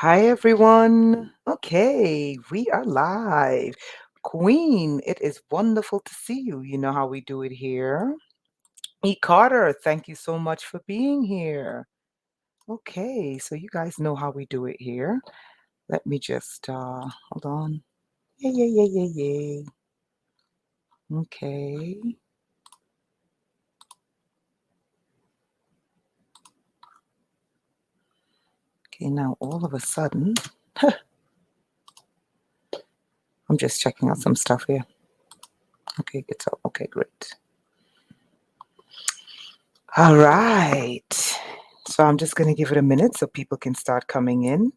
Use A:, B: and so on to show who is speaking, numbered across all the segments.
A: Hi, everyone. Okay, we are live. Queen, it is wonderful to see you. You know how we do it here. E. Carter, thank you so much for being here. Okay, so you guys know how we do it here. Let me just hold on. Yay, yay, yay, yay, yay. Okay. Okay, now all of a sudden, I'm just checking out some stuff here. Okay, good. Okay, great. All right. So I'm just going to give it a minute so people can start coming in.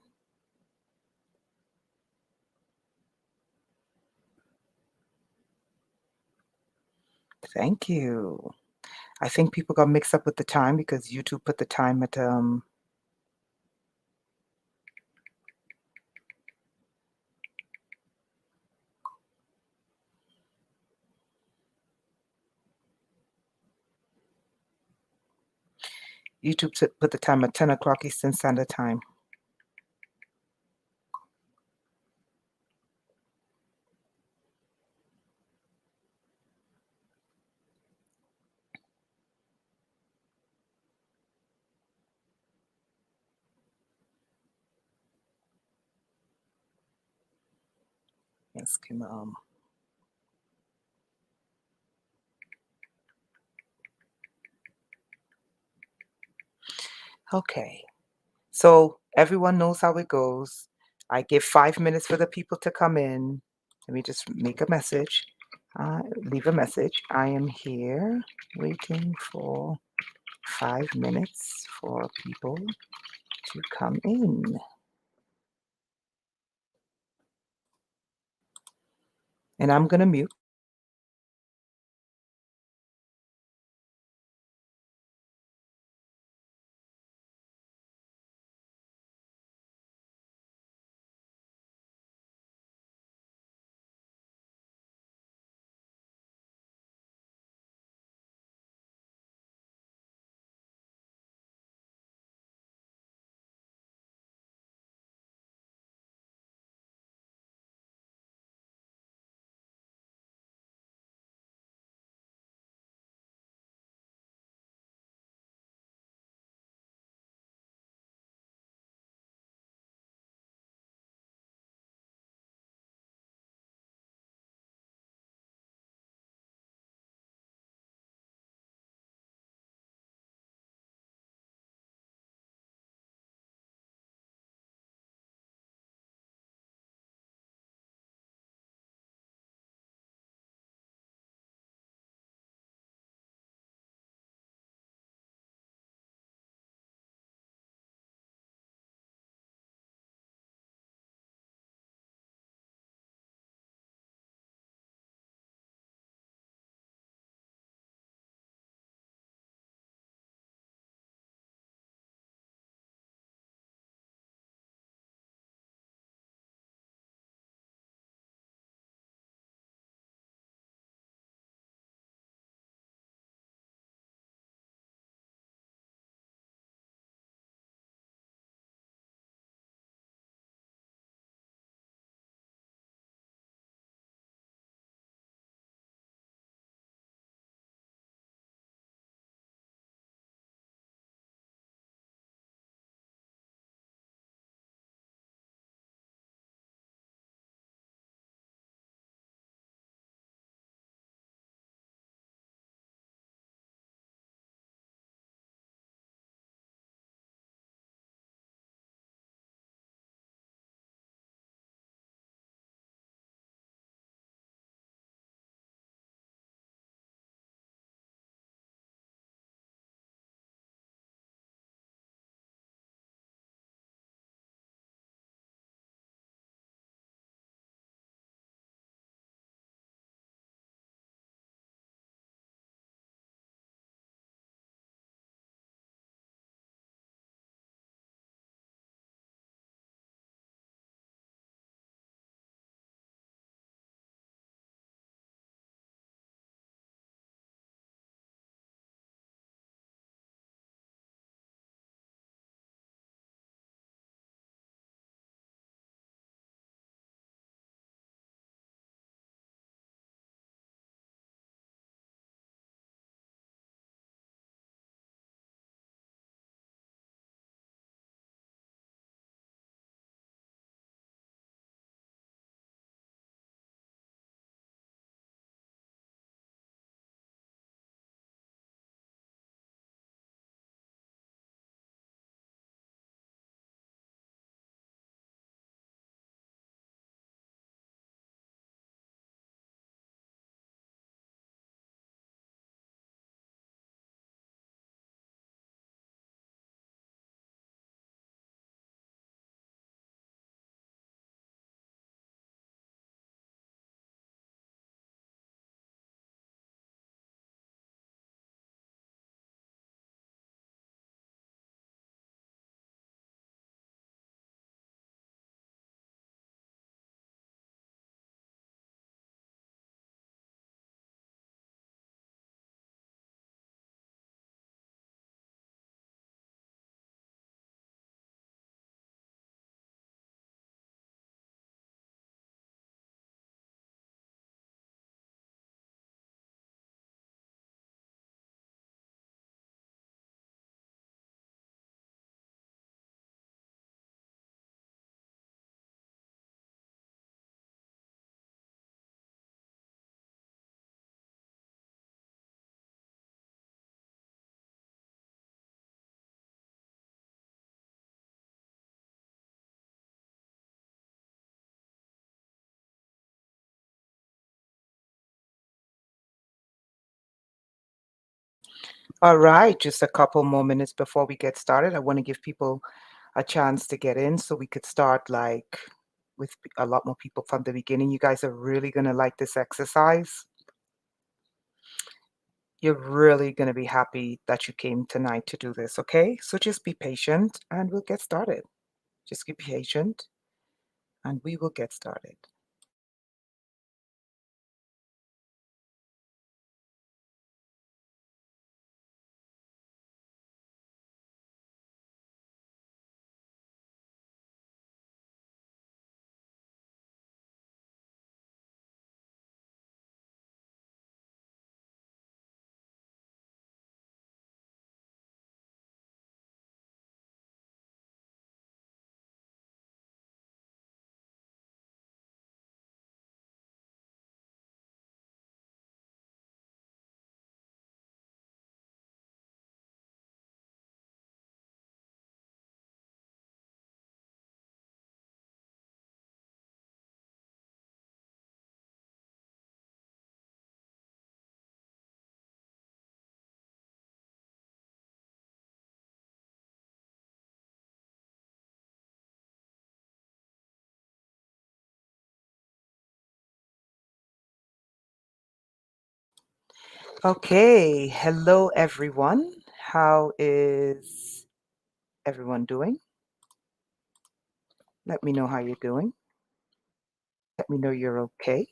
A: Thank you. I think people got mixed up with the time because YouTube put the time at put the time at 10 o'clock Eastern Standard Time. Yes, Kim, okay. So everyone knows how it goes. I give 5 minutes for the people to come in. Let me just make a message. Leave a message. I am here waiting for 5 minutes for people to come in. And I'm going to mute. All right, just a couple more minutes before we get started. I want to give people a chance to get in so we could start like with a lot more people from the beginning. You guys are really going to like this exercise. You're really going to be happy that you came tonight to do this, okay? So just be patient and we'll get started. Just be patient and we will get started. Okay, hello everyone. How is everyone doing? Let me know how you're doing. Let me know you're okay.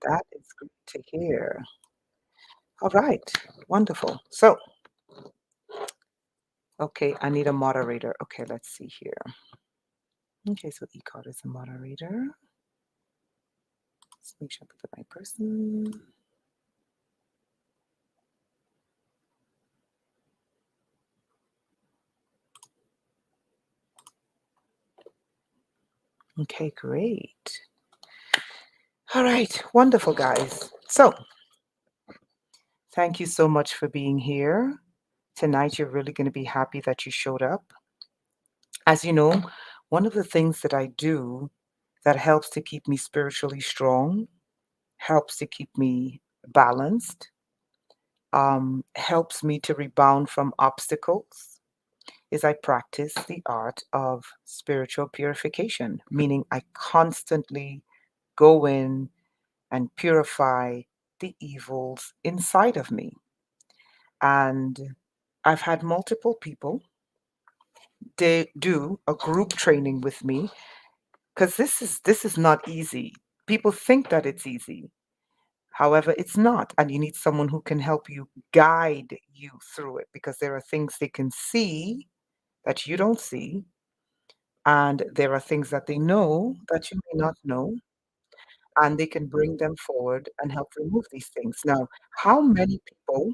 A: That is good to hear. All right, wonderful. So, okay, I need a moderator. Okay, let's see here. Okay, so Ecard is a moderator. Let's make sure I put the right person. Okay, great. All right, wonderful, guys. So, thank you so much for being here. Tonight, you're really going to be happy that you showed up. As you know, one of the things that I do that helps to keep me spiritually strong, helps to keep me balanced, helps me to rebound from obstacles, is I practice the art of spiritual purification, meaning I constantly go in and purify the evils inside of me. And I've had multiple people they do a group training with me because this is not easy. People think that it's easy. However, it's not, and you need someone who can help you guide you through it because there are things they can see that you don't see, and there are things that they know that you may not know, and they can bring them forward and help remove these things. Now, how many people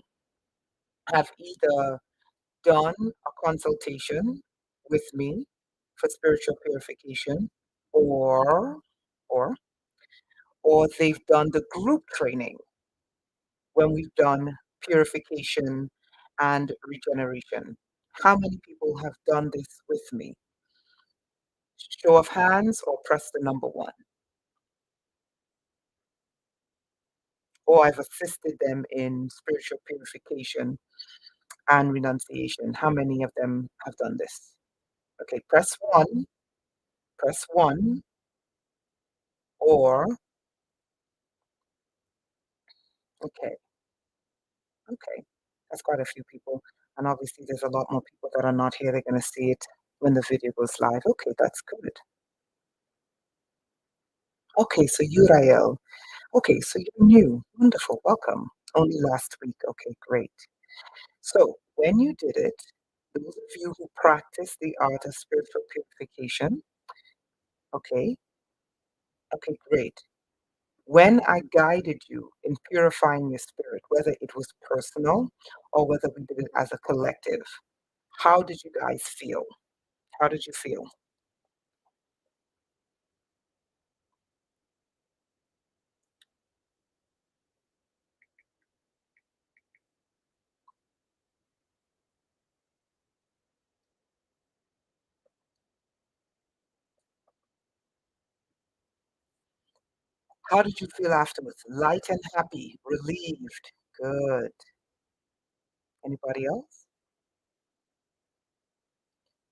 A: have either done a consultation with me for spiritual purification or or or they've done the group training when we've done purification and regeneration? How many people have done this with me? Show of hands or press the number one. Or I've assisted them in spiritual purification and renunciation. How many of them have done this? Okay, press one, or okay, okay. That's quite a few people. And obviously there's a lot more people that are not here. They're gonna see it when the video goes live. Okay, that's good. Okay, so Uriel. Okay, so you're new. Wonderful. Welcome. Only last week. Okay, great. So when you did it, those of you who practice the art of spiritual purification, okay, okay, great. When I guided you in purifying your spirit, whether it was personal or whether we did it as a collective, how did you guys feel? How did you feel? How did you feel afterwards? Light and happy, relieved. Good. Anybody else?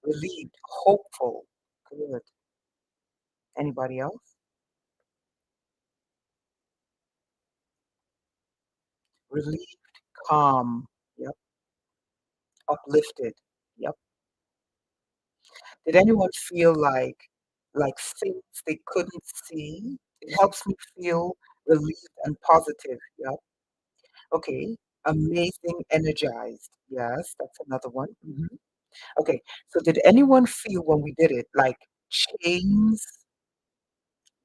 A: Relieved, hopeful. Good. Anybody else? Relieved, calm. Yep. Uplifted. Yep. Did anyone feel like things they couldn't see? It helps me feel relieved and positive. Yep. Okay. Amazing, energized. Yes, that's another one. Okay. So did anyone feel when we did it like chains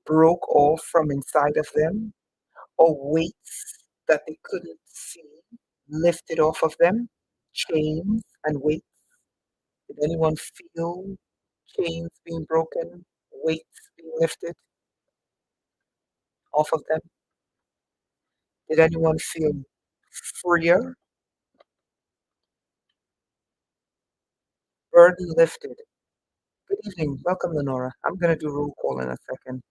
A: broke off from inside of them or weights that they couldn't see lifted off of them? Chains and weights. Did anyone feel chains being broken, weights being lifted off of them? Did anyone feel freer, burden lifted? Good evening. Welcome, Lenora. I'm going to do roll call in a second.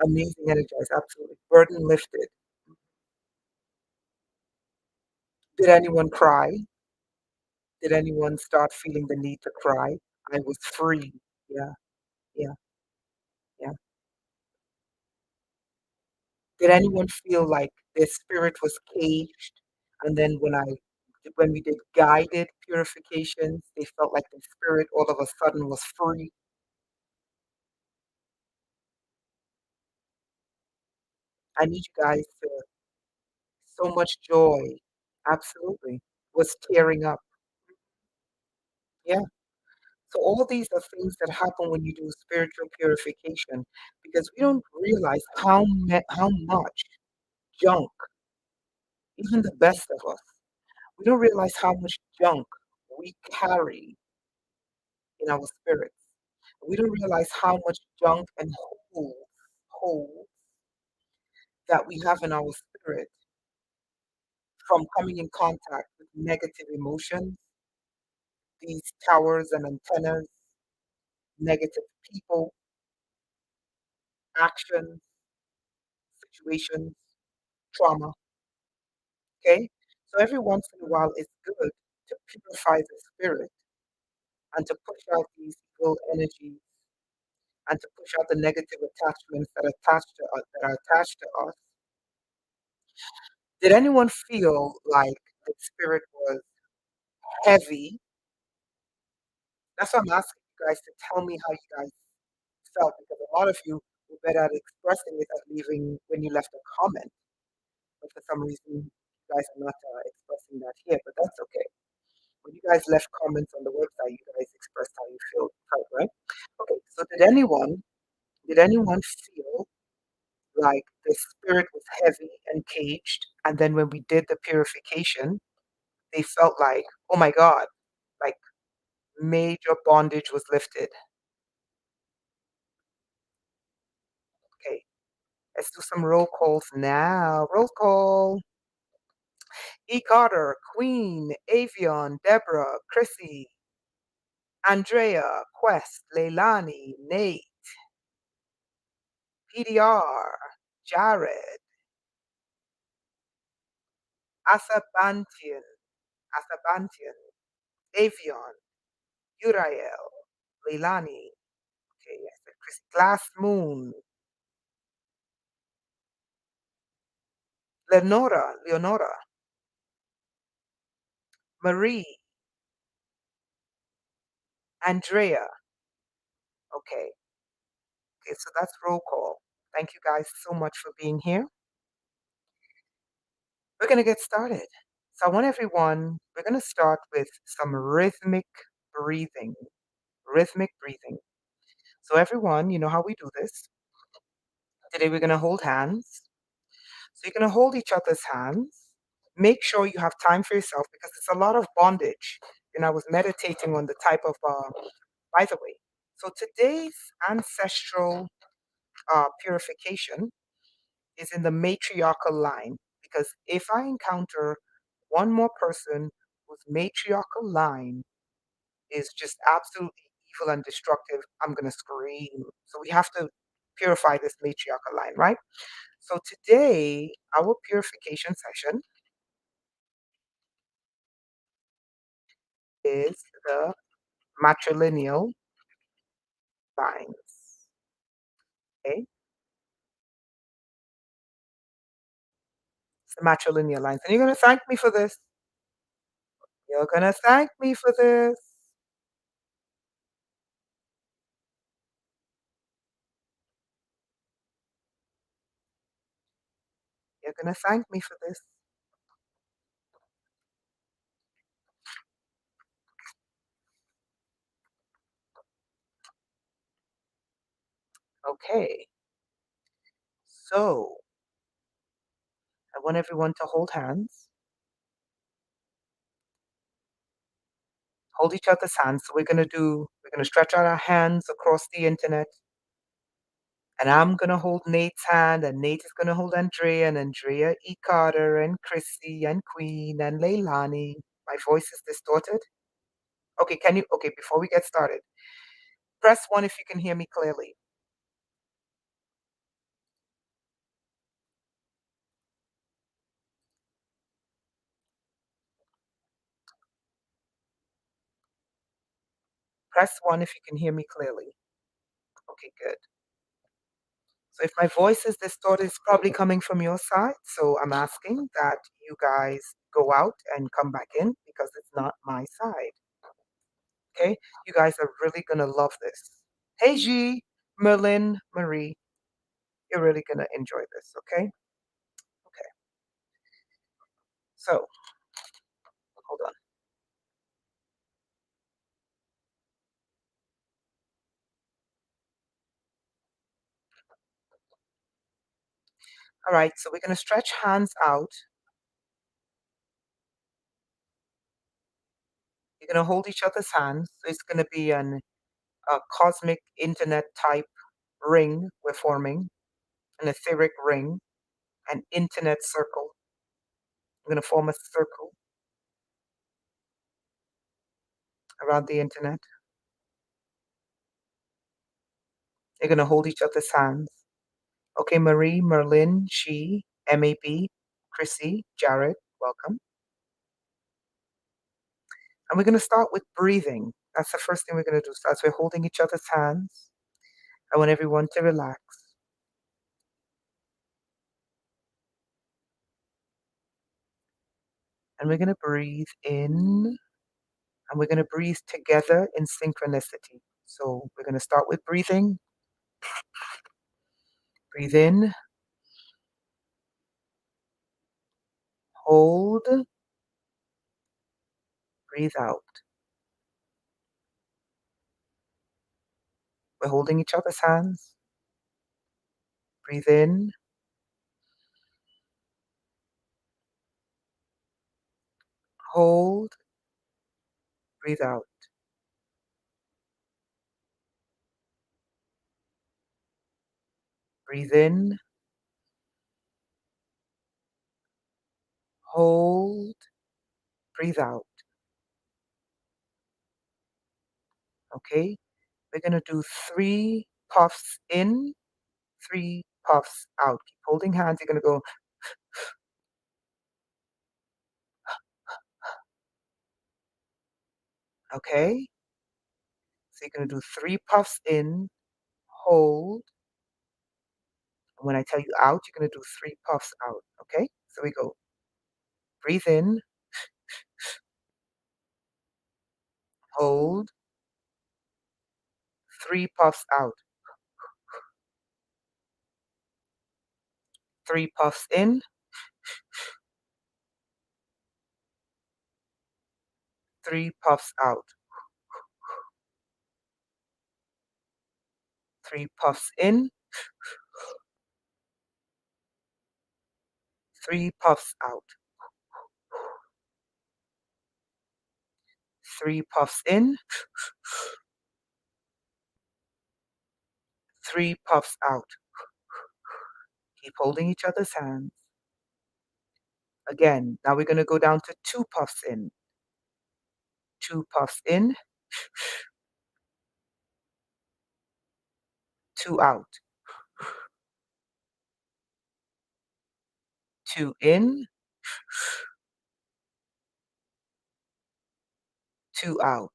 A: Amazing, energized, absolutely. Burden lifted. Did anyone cry? Did anyone start feeling the need to cry? I was free. Yeah, yeah, yeah. Did anyone feel like their spirit was caged? And then when we did guided purifications, they felt like the spirit all of a sudden was free. I need you guys to so much joy. Absolutely. Was tearing up. Yeah. So all these are things that happen when you do spiritual purification because we don't realize how much junk, even the best of us, we don't realize how much junk we carry in our spirits. We don't realize how much junk and holes that we have in our spirit from coming in contact with negative emotions, these towers and antennas, negative people, actions, situations, trauma. Okay? So every once in a while, it's good to purify the spirit and to push out these evil energies and to push out the negative attachments that are attached to us. Did anyone feel like the spirit was heavy? That's why I'm asking you guys to tell me how you guys felt because a lot of you were better at expressing it at leaving when you left a comment. But for some reason, you guys are not expressing that here, but that's okay. When you guys left comments on the website, you guys expressed how you felt, right? Okay, so did anyone feel like the spirit was heavy and caged, and then when we did the purification, they felt like, oh my God, like major bondage was lifted. Okay, let's do some roll calls now. Roll call. E. Carter, Queen, Avion, Deborah, Chrissy, Andrea, Quest, Leilani, Nate, PDR, Jared, Asabantian, Asabantian, Avion, Uriel, Leilani, okay, yes, Chris, Glass Moon, Leonora, Marie, Andrea. Okay, so that's roll call. Thank you guys so much for being here. We're going to get started. So I want everyone, we're going to start with some breathing, rhythmic breathing. So everyone, you know how we do this. Today we're going to hold hands. So you're going to hold each other's hands. Make sure you have time for yourself because it's a lot of bondage. And I was meditating on the type of, by the way. So today's ancestral purification is in the matriarchal line because if I encounter one more person whose matriarchal line is just absolutely evil and destructive, I'm going to scream. So we have to purify this matriarchal line, right? So today, our purification session is the matrilineal lines. Okay, it's the matrilineal lines, and you're going to thank me for this. You're going to thank me for this. You're going to thank me for this. Okay, so I want everyone to hold hands, hold each other's hands. So we're going to stretch out our hands across the internet. And I'm going to hold Nate's hand, and Nate is going to hold Andrea, and Andrea, E. Carter, and Chrissy, and Queen, and Leilani. My voice is distorted. Okay, okay, before we get started, press one if you can hear me clearly. Press one if you can hear me clearly. Okay, good. So if my voice is distorted, it's probably coming from your side. So I'm asking that you guys go out and come back in because it's not my side. Okay? You guys are really going to love this. Hey, G, Merlin, Marie, you're really going to enjoy this. Okay? Okay. So hold on. All right. So we're going to stretch hands out. You're going to hold each other's hands. So it's going to be a cosmic internet type ring we're forming, an etheric ring, an internet circle. We're going to form a circle around the internet. You're going to hold each other's hands. Okay, Marie, Merlin, she, MAB, Chrissy, Jared, welcome. And we're going to start with breathing. That's the first thing we're going to do. So as we're holding each other's hands, I want everyone to relax. And we're going to breathe in, and we're going to breathe together in synchronicity. So we're going to start with breathing. Breathe in, hold, breathe out. We're holding each other's hands. Breathe in, hold, breathe out. Breathe in, hold, breathe out. Okay? We're going to do 3 puffs in, 3 puffs out. Keep holding hands. You're going to go, okay? So you're going to do 3 puffs in, hold. And when I tell you out, you're going to do 3 puffs out. Okay? So we go, breathe in, hold, 3 puffs out. 3 puffs in, 3 puffs out. 3 puffs in, 3 puffs out, 3 puffs in, 3 puffs out. Keep holding each other's hands. Again, now we're gonna go down to 2 puffs in, 2 puffs in, 2 out, 2 in, 2 out.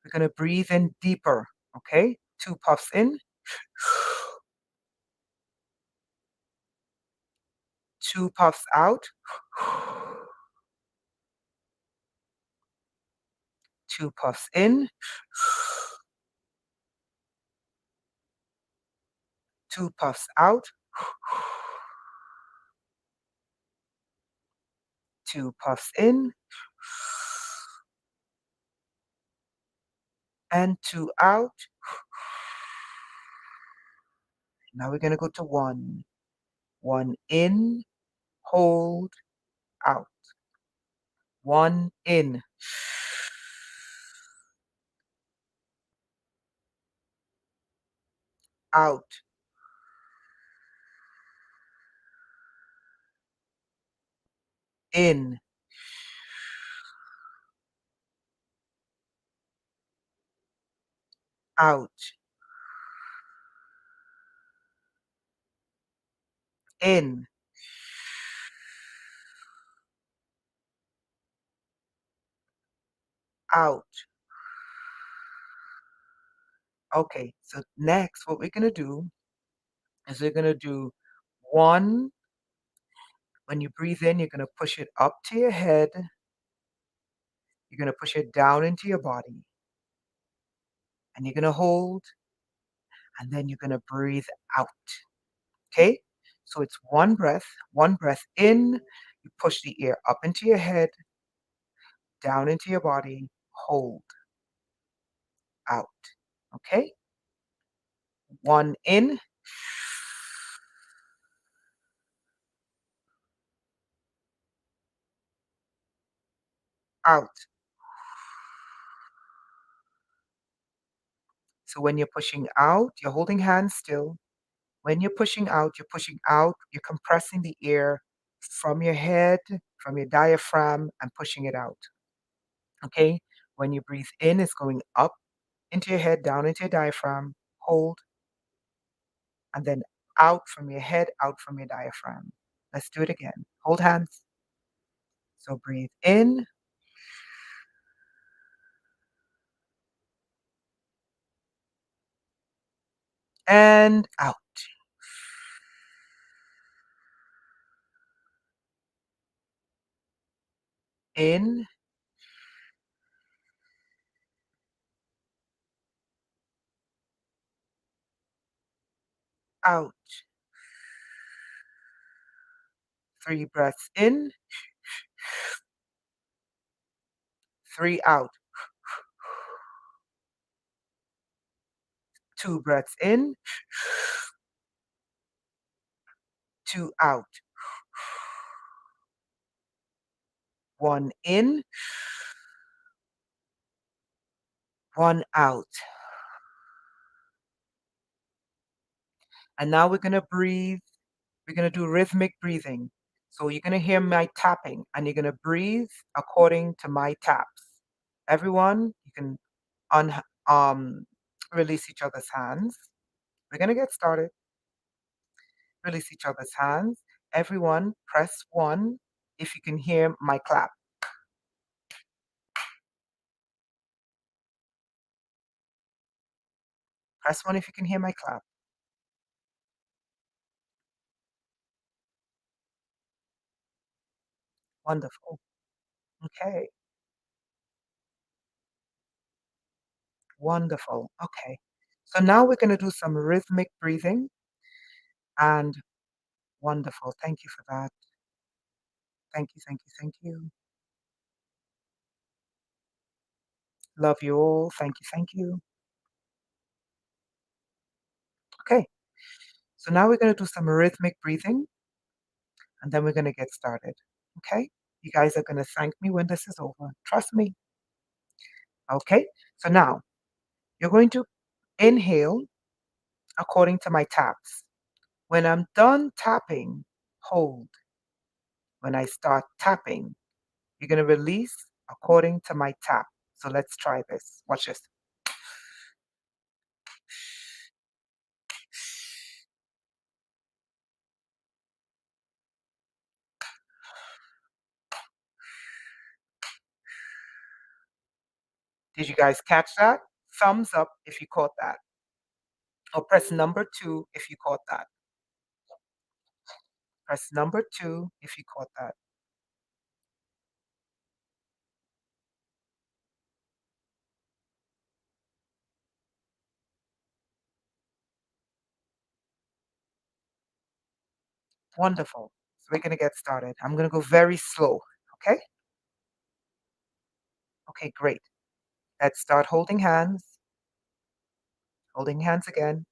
A: We're gonna breathe in deeper, okay? 2 puffs in, 2 puffs out, 2 puffs in, 2 puffs out, 2 puffs in, and 2 out. Now we're gonna go to 1. 1 in, hold, out. 1 in, out, in, out, in, out. Okay, so next, what we're gonna do is we're gonna do 1. When you breathe in, you're gonna push it up to your head. You're gonna push it down into your body, and you're gonna hold, and then you're gonna breathe out. Okay? So it's 1 breath in, you push the air up into your head, down into your body, hold, out. Okay? 1 in, out. So when you're pushing out, you're holding hands still. When you're pushing out, you're compressing the air from your head, from your diaphragm, and pushing it out. Okay? When you breathe in, it's going up into your head, down into your diaphragm, hold, and then out from your head, out from your diaphragm. Let's do it again. Hold hands. So breathe in and out. In, out. 3 breaths in, 3 out. 2 breaths in, 2 out. 1 in, 1 out. And now we're gonna breathe. We're gonna do rhythmic breathing. So you're gonna hear my tapping, and you're gonna breathe according to my taps. Everyone, you can un release each other's hands. We're gonna get started. Release each other's hands. Everyone, press 1 if you can hear my clap. Press 1 if you can hear my clap. Wonderful. Okay. Wonderful. Okay. So now we're gonna do some rhythmic breathing, and wonderful. Thank you for that. Thank you, thank you, thank you. Love you all. Thank you, thank you. Okay. So now we're going to do some rhythmic breathing, and then we're going to get started. Okay? You guys are going to thank me when this is over. Trust me. Okay? So now you're going to inhale according to my taps. When I'm done tapping, hold. When I start tapping, you're going to release according to my tap. So let's try this. Watch this. Did you guys catch that? Thumbs up if you caught that. Or press number 2 if you caught that. Press number 2 if you caught that. Wonderful. So we're going to get started. I'm going to go very slow. Okay? Okay, great. Let's start holding hands. Holding hands again.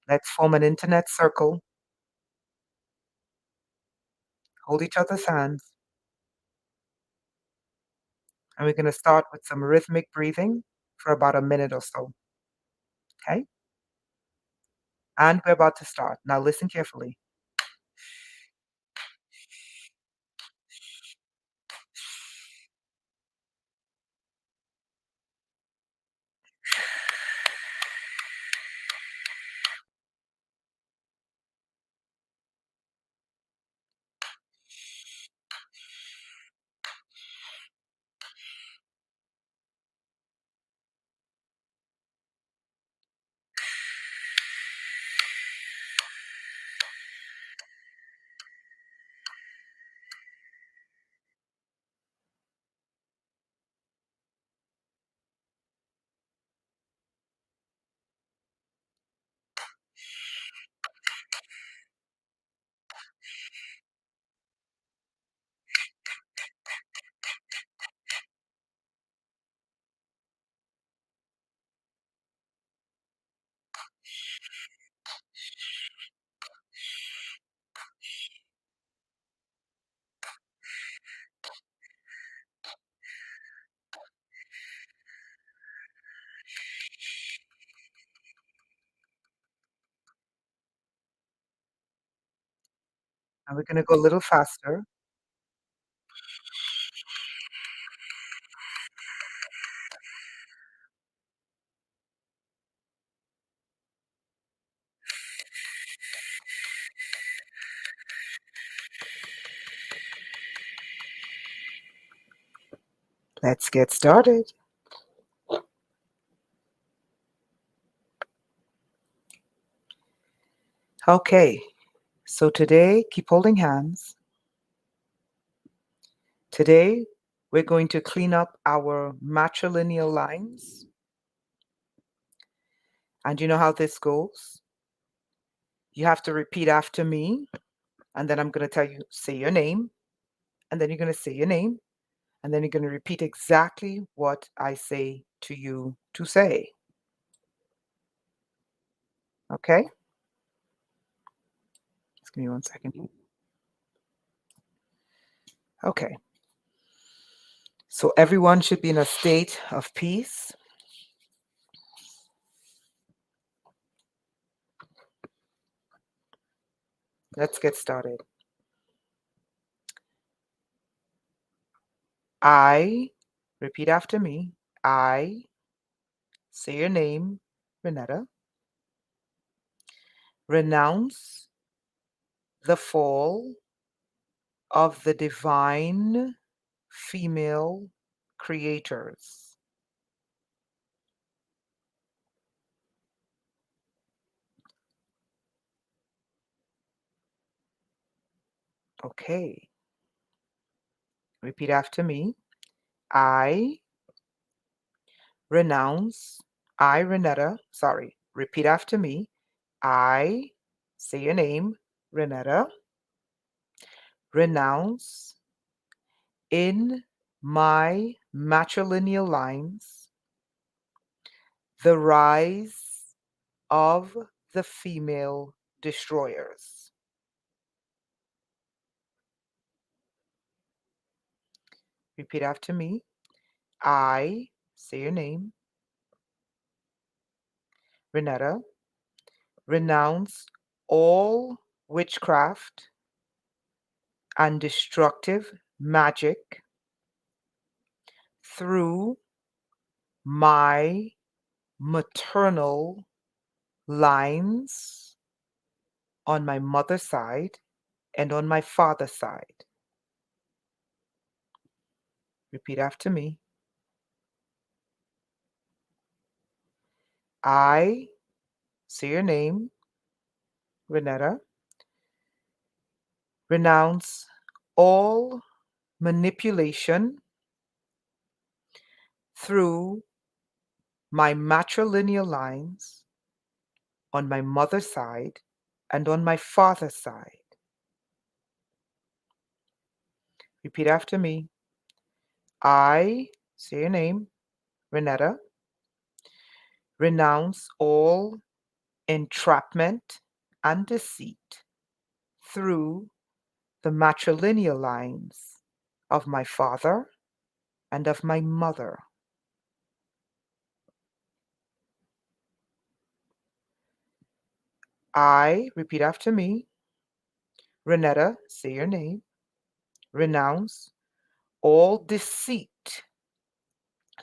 A: Let's form an internet circle. Hold each other's hands. And we're going to start with some rhythmic breathing for about a minute or so. Okay? And we're about to start. Now listen carefully. And we're going to go a little faster. Let's get started. Okay, so today, keep holding hands. Today, we're going to clean up our matrilineal lines. And you know how this goes? You have to repeat after me, and then I'm going to tell you, say your name, and then you're going to say your name, and then you're going to repeat exactly what I say to you to say. Okay? Just give me 1 second. Okay. So everyone should be in a state of peace. Let's get started. I, repeat after me, I, say your name, Renetta, renounce the fall of the divine female creators. Okay. Repeat after me. I renounce, I, Renetta, sorry, repeat after me. I, say your name, Renetta, renounce in my matrilineal lines the rise of the female destroyers. Repeat after me. I, say your name, Renetta, renounce all witchcraft and destructive magic through my maternal lines on my mother's side and on my father's side. Repeat after me. I, say your name, Renetta, renounce all manipulation through my matrilineal lines on my mother's side and on my father's side. Repeat after me. I, say your name, Renetta, renounce all entrapment and deceit through the matrilineal lines of my father and of my mother. I, repeat after me, Renetta, say your name, renounce all deceit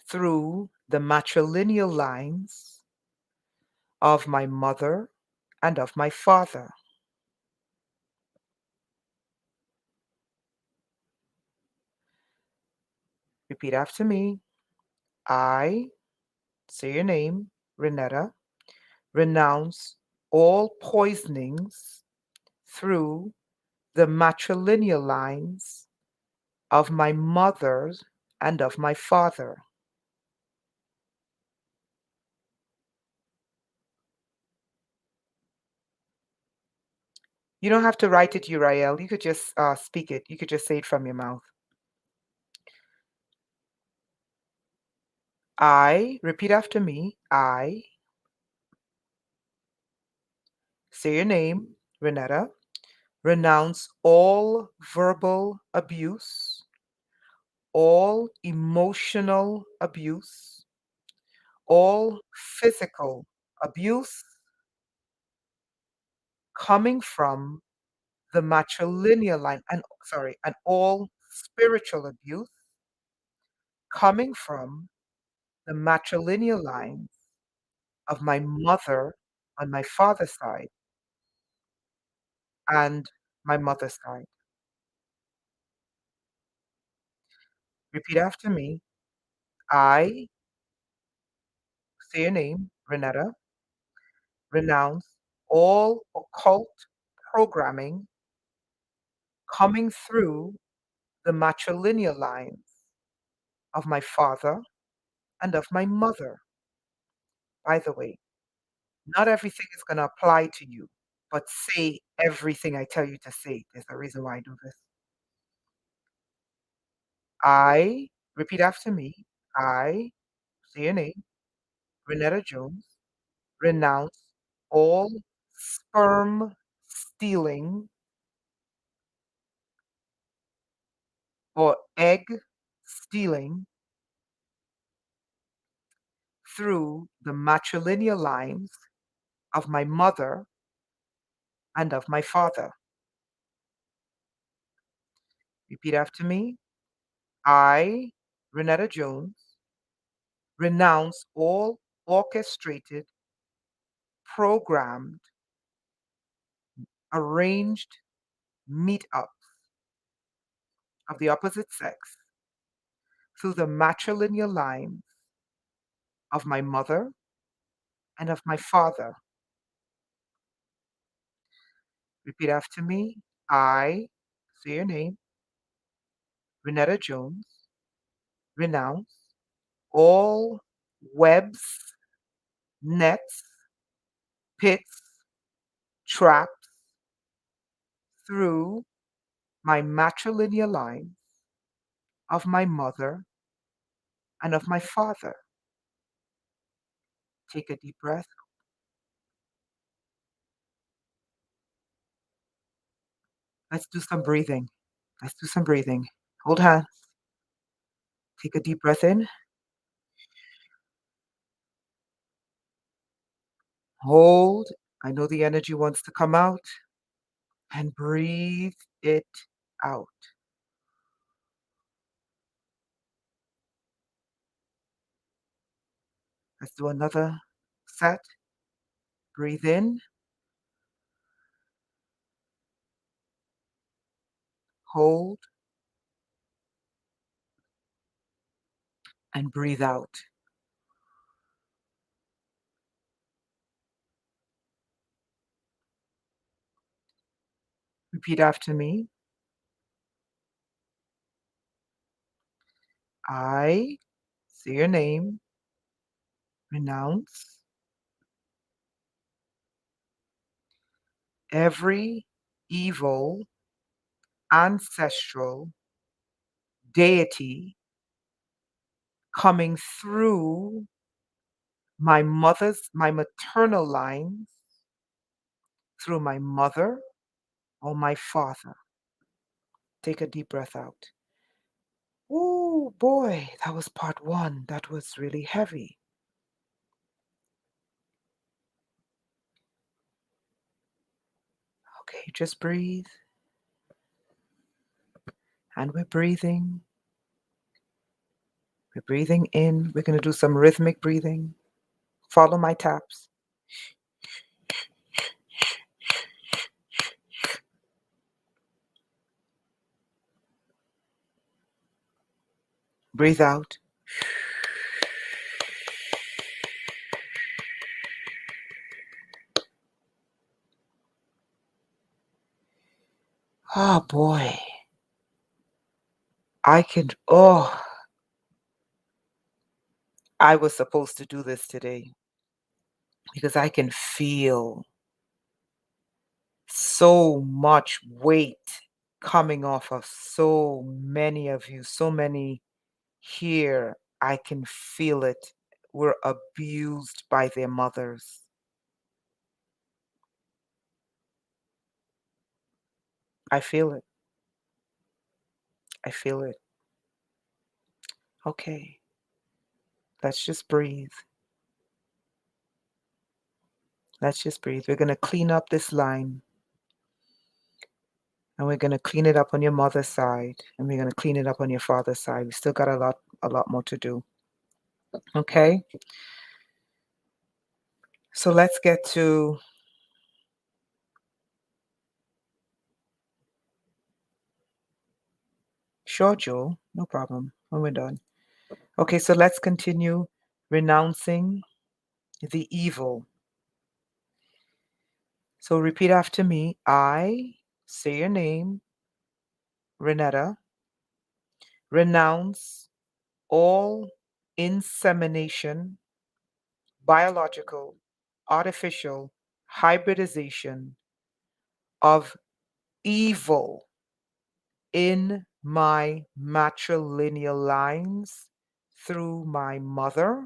A: through the matrilineal lines of my mother and of my father. Repeat after me. I, say your name, Renetta, renounce all poisonings through the matrilineal lines of my mother and of my father. You don't have to write it, Uriel. You could just speak it. You could just say it from your mouth. I, repeat after me. I, say your name, Renetta, renounce all verbal abuse, all emotional abuse, all physical abuse coming from the matrilineal line, and sorry, and all spiritual abuse coming from the matrilineal lines of my mother on my father's side and my mother's side. Repeat after me. I, say your name, Renetta, renounce all occult programming coming through the matrilineal lines of my father and of my mother. By the way, not everything is going to apply to you, but say everything I tell you to say. There's a reason why I do this. I, repeat after me, I, say your name, Renetta Jones, renounce all sperm stealing or egg stealing through the matrilineal lines of my mother and of my father. Repeat after me. I, Renetta Jones, renounce all orchestrated, programmed, arranged meetups of the opposite sex through the matrilineal lines of my mother and of my father. Repeat after me. I, say your name, Renetta Jones, renounce all webs, nets, pits, traps through my matrilineal lines of my mother and of my father. Take a deep breath. Let's do some breathing. Let's do some breathing. Hold hands. Take a deep breath in. Hold. I know the energy wants to come out. And breathe it out. Let's do another set. Breathe in. Hold. And breathe out. Repeat after me. I say your name. Renounce every evil ancestral deity coming through my maternal lines, through my mother or my father. Take a deep breath out. Oh boy, that was part one. That was really heavy. Okay, just breathe. And we're breathing. We're breathing in. We're going to do some rhythmic breathing. Follow my taps. Breathe out. Oh boy. Oh, I was supposed to do this today because I can feel so much weight coming off of so many of you, so many here. I can feel it. Were abused by their mothers. I feel it. I feel it. Okay, let's just breathe. Let's just breathe. We're going to clean up this line and we're going to clean it up on your mother's side and we're going to clean it up on your father's side. We still got a lot more to do. Okay? So let's get to sure, Joe. No problem. When we're done. Okay, so let's continue renouncing the evil. So repeat after me. I say your name, Renetta, renounce all insemination, biological, artificial hybridization of evil in my matrilineal lines through my mother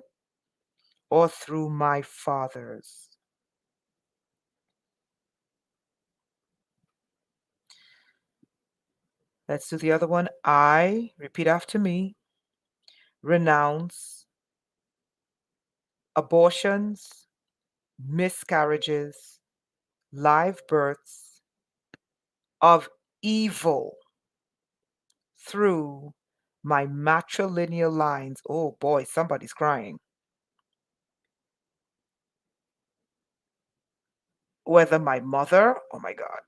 A: or through my fathers. Let's do the other one. I, repeat after me, renounce abortions, miscarriages, live births of evil through my matrilineal lines. Oh boy, somebody's crying. Whether my mother, oh my God.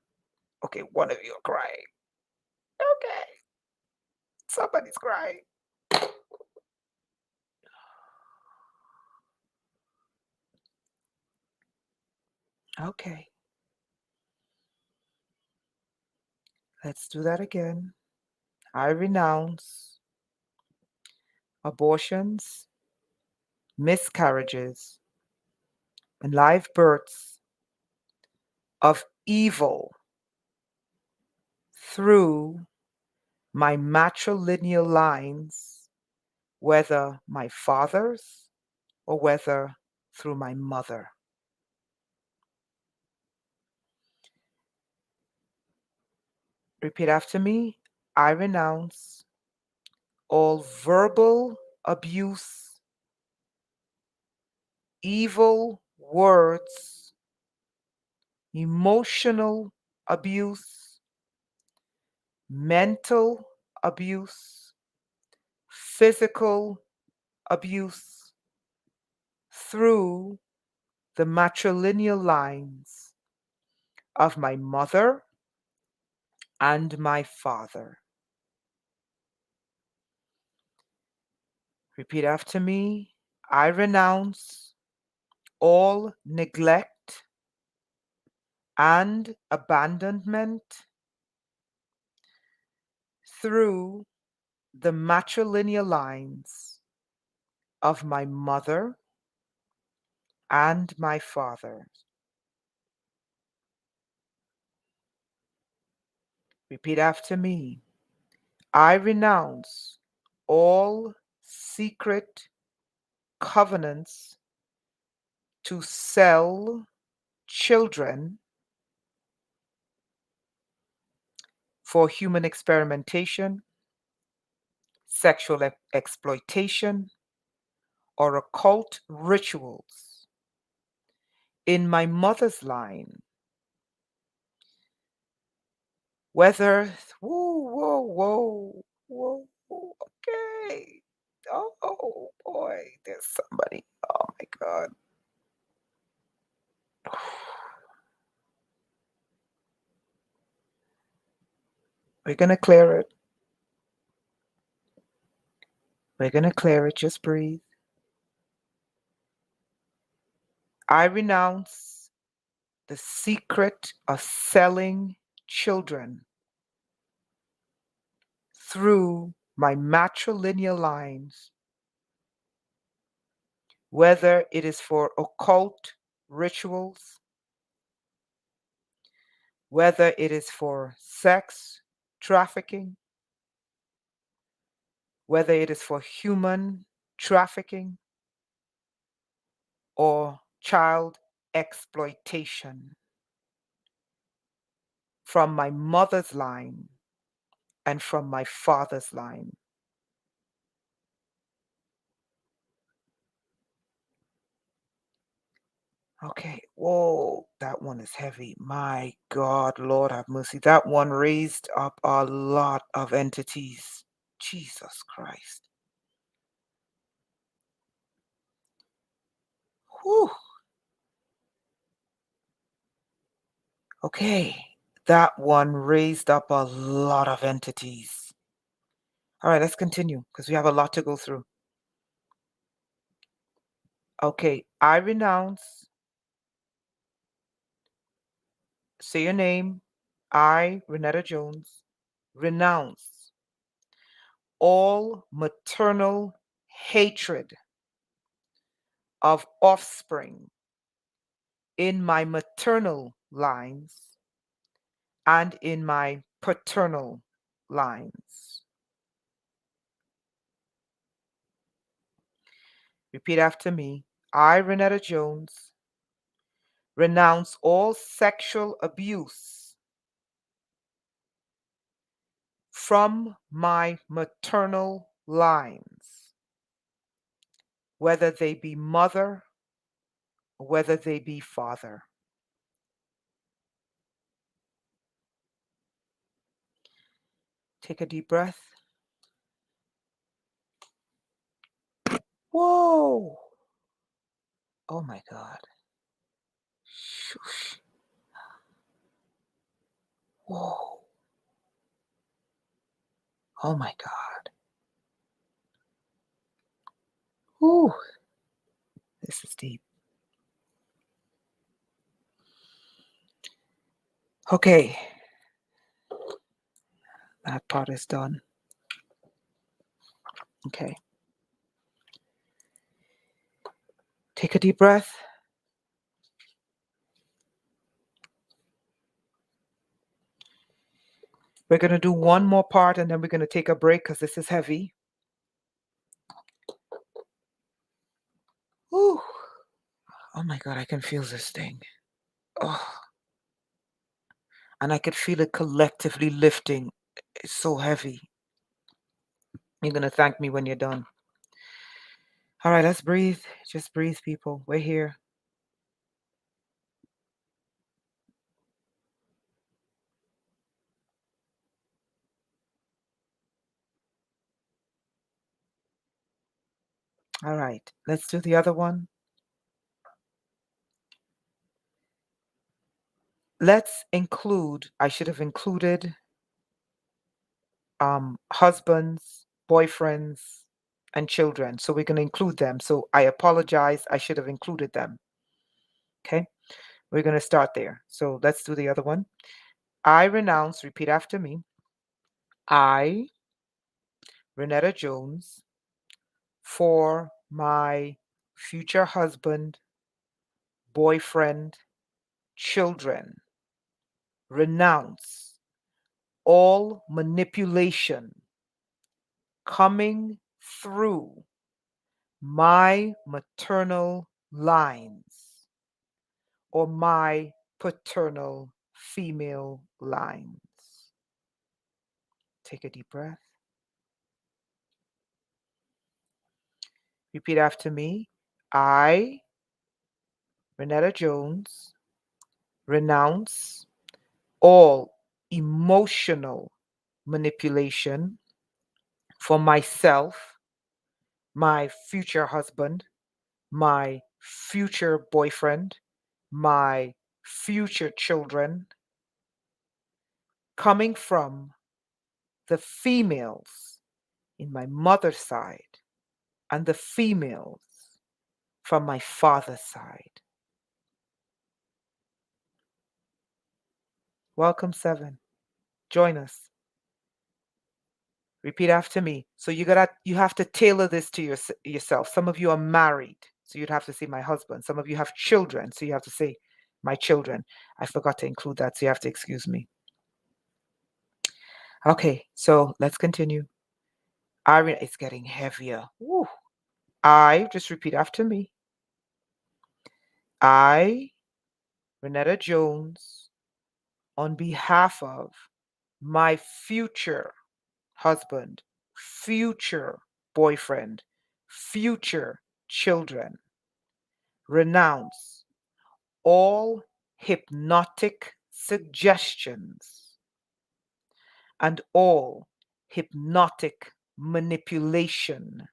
A: Okay, one of you are crying. Okay, somebody's crying. Okay, let's do that again. I renounce abortions, miscarriages, and live births of evil through my matrilineal lines, whether my father's or whether through my mother. Repeat after me. I renounce all verbal abuse, evil words, emotional abuse, mental abuse, physical abuse through the matrilineal lines of my mother and my father. Repeat after me. I renounce all neglect and abandonment through the matrilineal lines of my mother and my father. Repeat after me. I renounce all secret covenants to sell children for human experimentation, sexual exploitation, or occult rituals in my mother's line, whether, whoa, okay. Oh boy, there's somebody. Oh my God. We're going to clear it. We're going to clear it. Just breathe. I renounce the secret of selling children through my matrilineal lines, whether it is for occult rituals, whether it is for sex trafficking, whether it is for human trafficking or child exploitation from my mother's line and from my father's line. Okay. Whoa, that one is heavy. My God, Lord have mercy. That one raised up a lot of entities. Jesus Christ. Whew. Okay. That one raised up a lot of entities. All right, let's continue because we have a lot to go through. Okay. I renounce. Say your name. I, Renetta Jones, renounce all maternal hatred of offspring in my maternal lines and in my paternal lines. Repeat after me. I, Renetta Jones, renounce all sexual abuse from my maternal lines, whether they be mother, or whether they be father. Take a deep breath. Whoa. Oh my God. Shush. Whoa. Oh my God. Whew. This is deep. Okay. That part is done. Okay. Take a deep breath. We're going to do one more part and then we're going to take a break because this is heavy. Whew. Oh my God, I can feel this thing. Oh, And I could feel it collectively lifting. It's so heavy. You're going to thank me when you're done. All right, let's breathe. Just breathe, people. We're here. All right, let's do the other one. Let's include, I should have included husbands, boyfriends, and children. So we're going to include them. So I apologize. I should have included them. Okay, we're going to start there. So let's do the other one. I renounce, repeat after me. I, Renetta Jones, for my future husband, boyfriend, children, renounce all manipulation coming through my maternal lines or my paternal female lines. Take a deep breath. Repeat after me. I, Renetta Jones, renounce all emotional manipulation for myself, my future husband, my future boyfriend, my future children, coming from the females in my mother's side and the females from my father's side. Welcome, seven. Join us. Repeat after me. So you have to tailor this to yourself. Some of you are married, so you'd have to say my husband. Some of you have children, so you have to say my children. I forgot to include that, so you have to excuse me. Okay, so let's continue. It's getting heavier. Woo. Just repeat after me. I, Renetta Jones, on behalf of my future husband, future boyfriend, future children, renounce all hypnotic suggestions and all hypnotic manipulation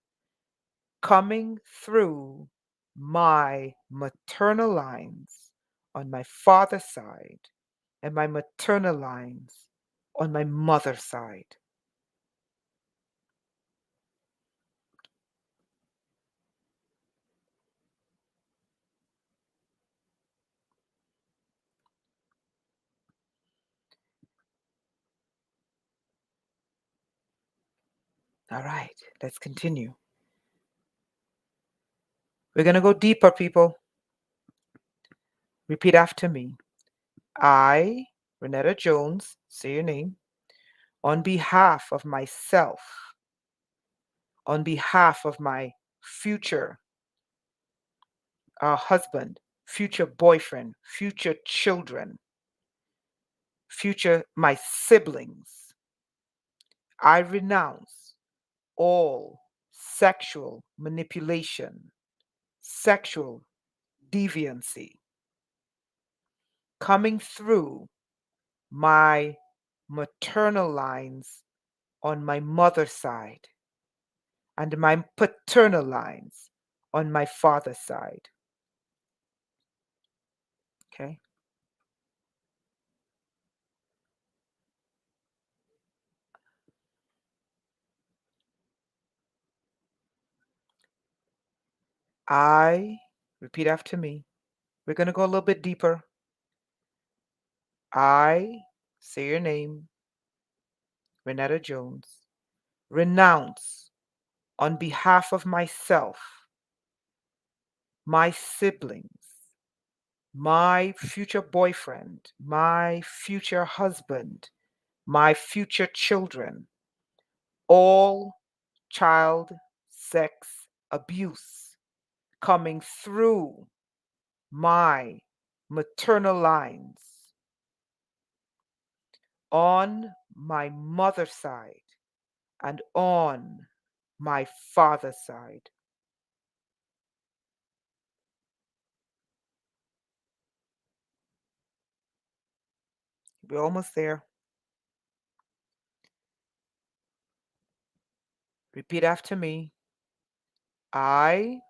A: coming through my maternal lines on my father's side and my maternal lines on my mother's side. All right, let's continue. We're going to go deeper, people. Repeat after me. I, Renetta Jones, say your name, on behalf of myself, on behalf of my future husband, future boyfriend, future children, future my siblings, I renounce all sexual manipulation, sexual deviancy coming through my maternal lines on my mother's side and my paternal lines on my father's side. Okay. I, repeat after me. We're going to go a little bit deeper. I, say your name, Renetta Jones, renounce on behalf of myself, my siblings, my future boyfriend, my future husband, my future children, all child sex abuse coming through my maternal lines on my mother's side and on my father's side. We're almost there. Repeat after me. I,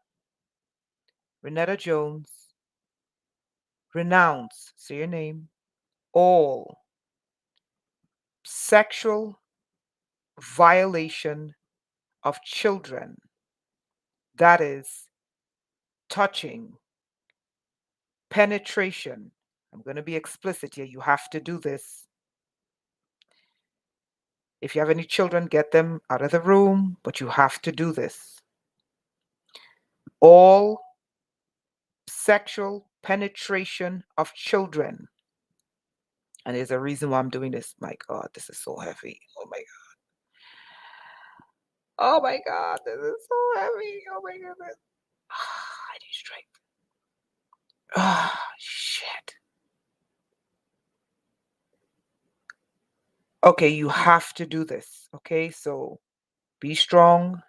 A: Renetta Jones, renounce, say your name, all sexual violation of children, that is, touching, penetration. I'm going to be explicit here. You have to do this. If you have any children, get them out of the room, but you have to do this. All sexual penetration of children. And there's a reason why I'm doing this. My God, this is so heavy. Oh my God. Oh my God, this is so heavy. Oh my goodness. I need strength. Shit. Okay, you have to do this. Okay, so be strong.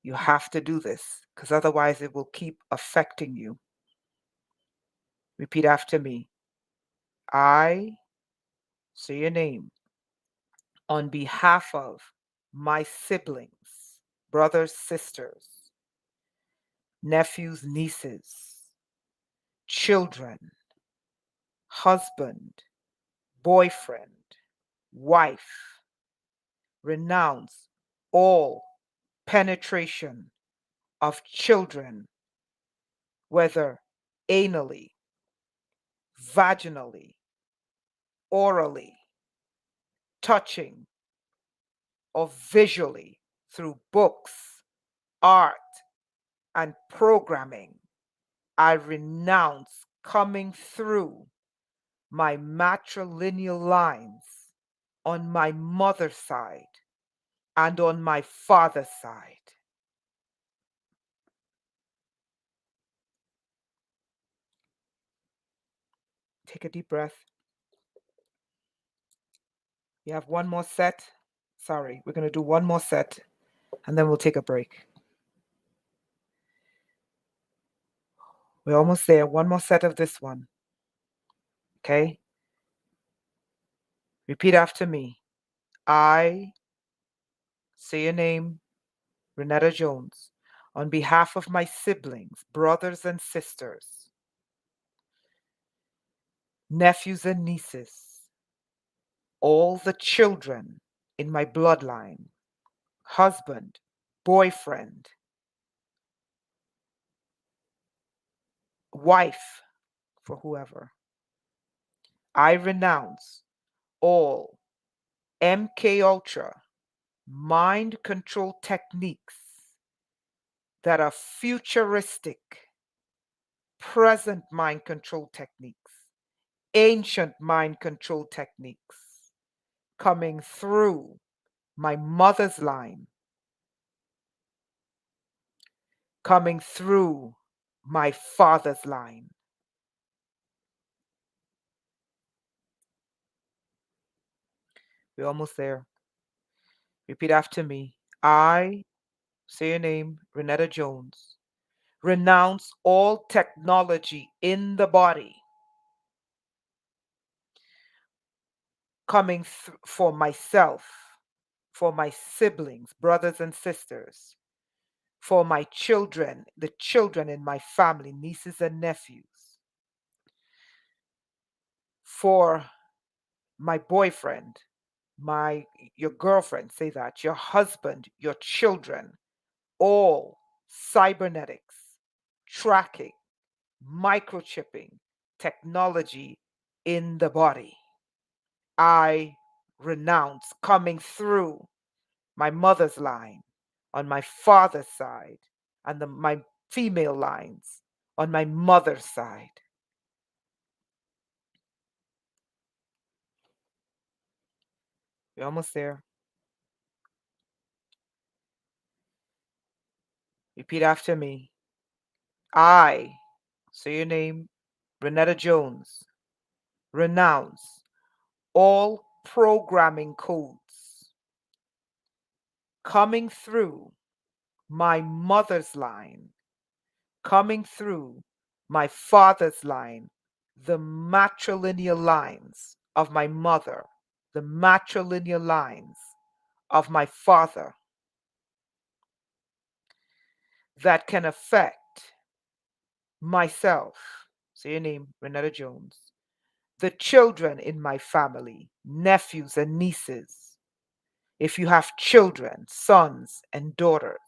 A: You have to do this because otherwise it will keep affecting you. Repeat after me. I, say your name, on behalf of my siblings, brothers, sisters, nephews, nieces, children, husband, boyfriend, wife, renounce all penetration of children, whether anally, vaginally, orally, touching, or visually through books, art, and programming. I renounce coming through my matrilineal lines on my mother's side and on my father's side. Take a deep breath. You have one more set. Sorry, we're going to do one more set and then we'll take a break. We're almost there. One more set of this one. Okay? Repeat after me. I, say your name, Renetta Jones, on behalf of my siblings, brothers and sisters, nephews and nieces, all the children in my bloodline, husband, boyfriend, wife, for whoever. I renounce all MK Ultra mind control techniques that are futuristic, present mind control techniques, ancient mind control techniques coming through my mother's line, coming through my father's line. We're almost there. Repeat after me. I, say your name, Renetta Jones, renounce all technology in the body coming for myself, for my siblings, brothers and sisters, for my children, the children in my family, nieces and nephews, for my boyfriend, your girlfriend, say that, your husband, your children, all cybernetics, tracking, microchipping, technology in the body. I renounce coming through my mother's line on my father's side and my female lines on my mother's side. We're almost there. Repeat after me. I, say your name, Renetta Jones, renounce all programming codes coming through my mother's line, coming through my father's line, the matrilineal lines of my mother, the matrilineal lines of my father, that can affect myself. Say your name, Renetta Jones. The children in my family, nephews and nieces. If you have children, sons and daughters.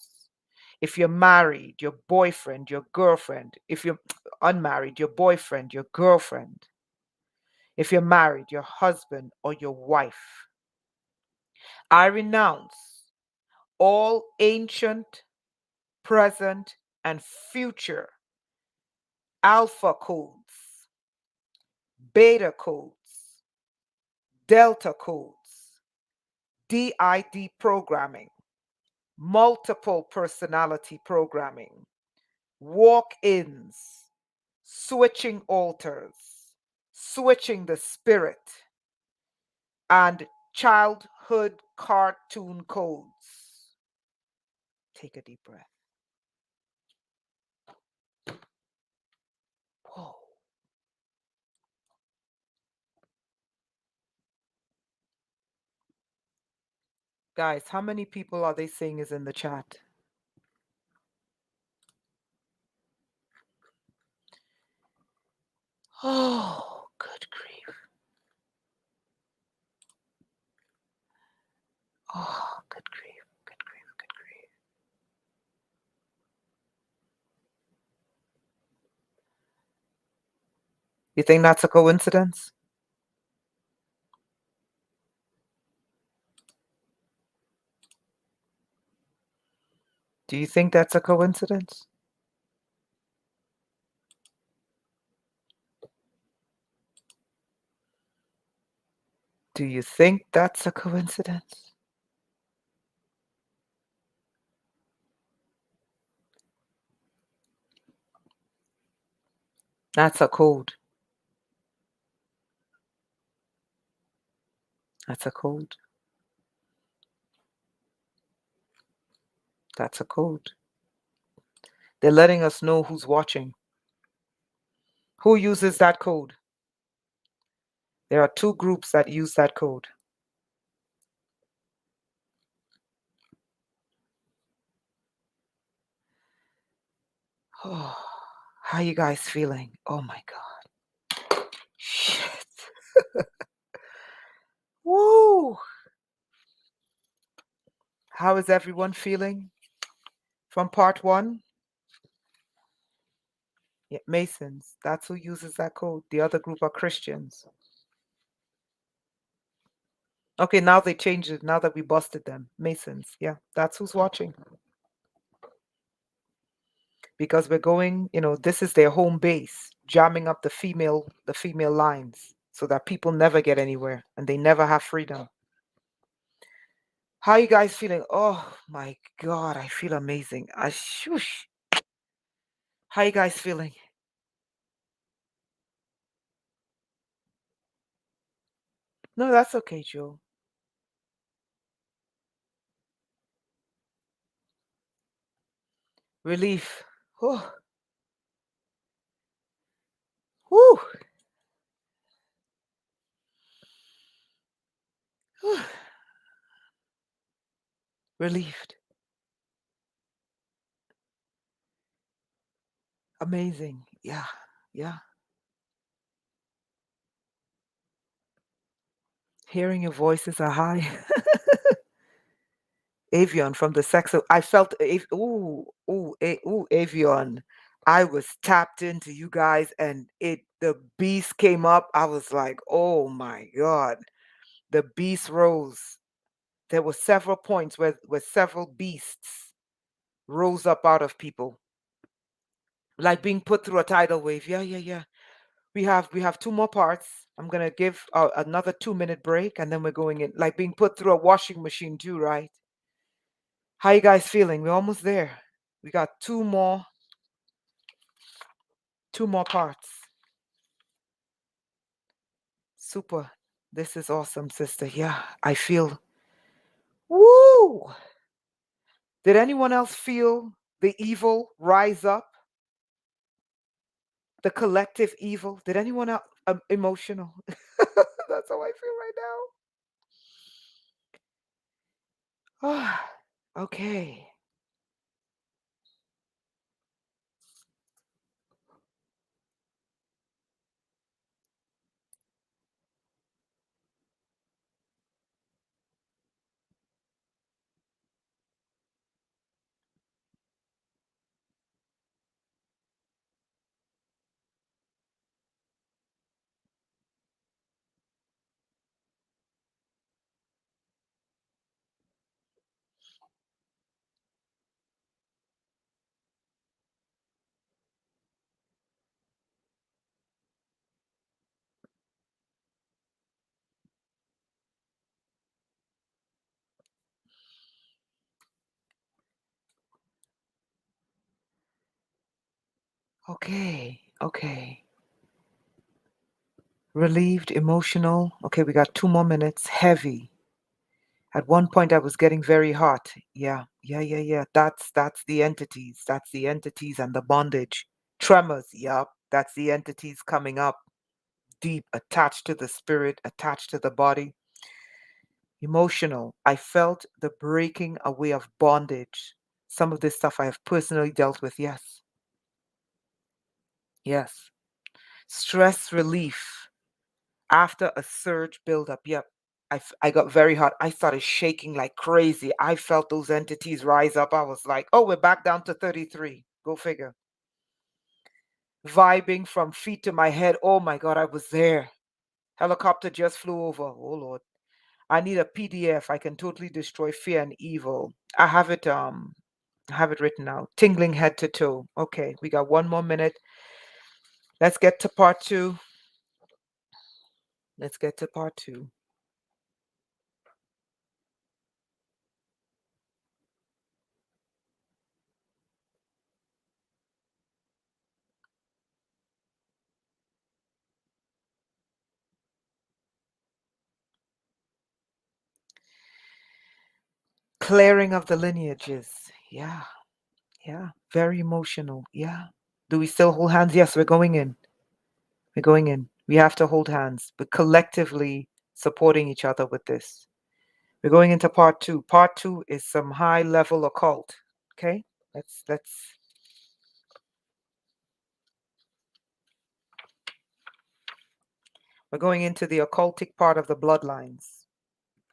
A: If you're married, your boyfriend, your girlfriend. If you're unmarried, your boyfriend, your girlfriend. If you're married, your husband or your wife. I renounce all ancient, present, and future alpha codes, beta codes, delta codes, DID programming, multiple personality programming, walk ins, switching altars, switching the spirit, and childhood cartoon codes. Take a deep breath. Whoa. Guys, how many people are they saying is in the chat? Oh, good grief. Oh, good grief, good grief, good grief. You think that's a coincidence? Do you think that's a coincidence? Do you think that's a coincidence? That's a code. That's a code. That's a code. They're letting us know who's watching. Who uses that code? There are two groups that use that code. Oh, how you guys feeling? Oh my God. Shit. Woo. How is everyone feeling from part one? Yeah, Masons. That's who uses that code. The other group are Christians. Okay, now they changed it. Now that we busted them. Masons. Yeah, that's who's watching. Because we're going, this is their home base, jamming up the female lines so that people never get anywhere and they never have freedom. How you guys feeling? Oh my God, I feel amazing. Shush. How you guys feeling? No, that's okay, Joe. Relief. Oh. Woo. Relieved. Amazing. Yeah. Yeah. Hearing your voice is a high. Avion from the sex of I felt Avion. I was tapped into you guys and the beast came up. I was like, oh my God. The beast rose. There were several points where several beasts rose up out of people. Like being put through a tidal wave. Yeah, yeah, yeah. We have two more parts. I'm gonna give another 2-minute break and then we're going in like being put through a washing machine too, right? How you guys feeling? We're almost there. We got two more parts. Super. This is awesome, sister. Yeah, I feel. Woo! Did anyone else feel the evil rise up? The collective evil? Did anyone else emotional? That's how I feel right now. Ah, okay. Okay. Okay. Relieved, emotional. Okay, we got 2 more minutes. Heavy. At one point I was getting very hot. Yeah. Yeah, yeah, yeah. That's the entities. That's the entities and the bondage. Tremors. Yup. That's the entities coming up deep, attached to the spirit, attached to the body. Emotional. I felt the breaking away of bondage. Some of this stuff I have personally dealt with. Yes. Yes. Stress relief after a surge buildup. Yep. I got very hot. I started shaking like crazy. I felt those entities rise up. I was like, oh, we're back down to 33. Go figure. Vibing from feet to my head. Oh my God, I was there. Helicopter just flew over. Oh Lord. I need a PDF. I can totally destroy fear and evil. I have it written out. Tingling head to toe. Okay, we got 1 more minute. Let's get to part two. Let's get to part two. Clearing of the lineages. Yeah, yeah. Very emotional. Yeah. Do we still hold hands? Yes, we're going in. We're going in. We have to hold hands, but collectively supporting each other with this. We're going into part two. Part two is some high level occult. Okay? Let's we're going into the occultic part of the bloodlines.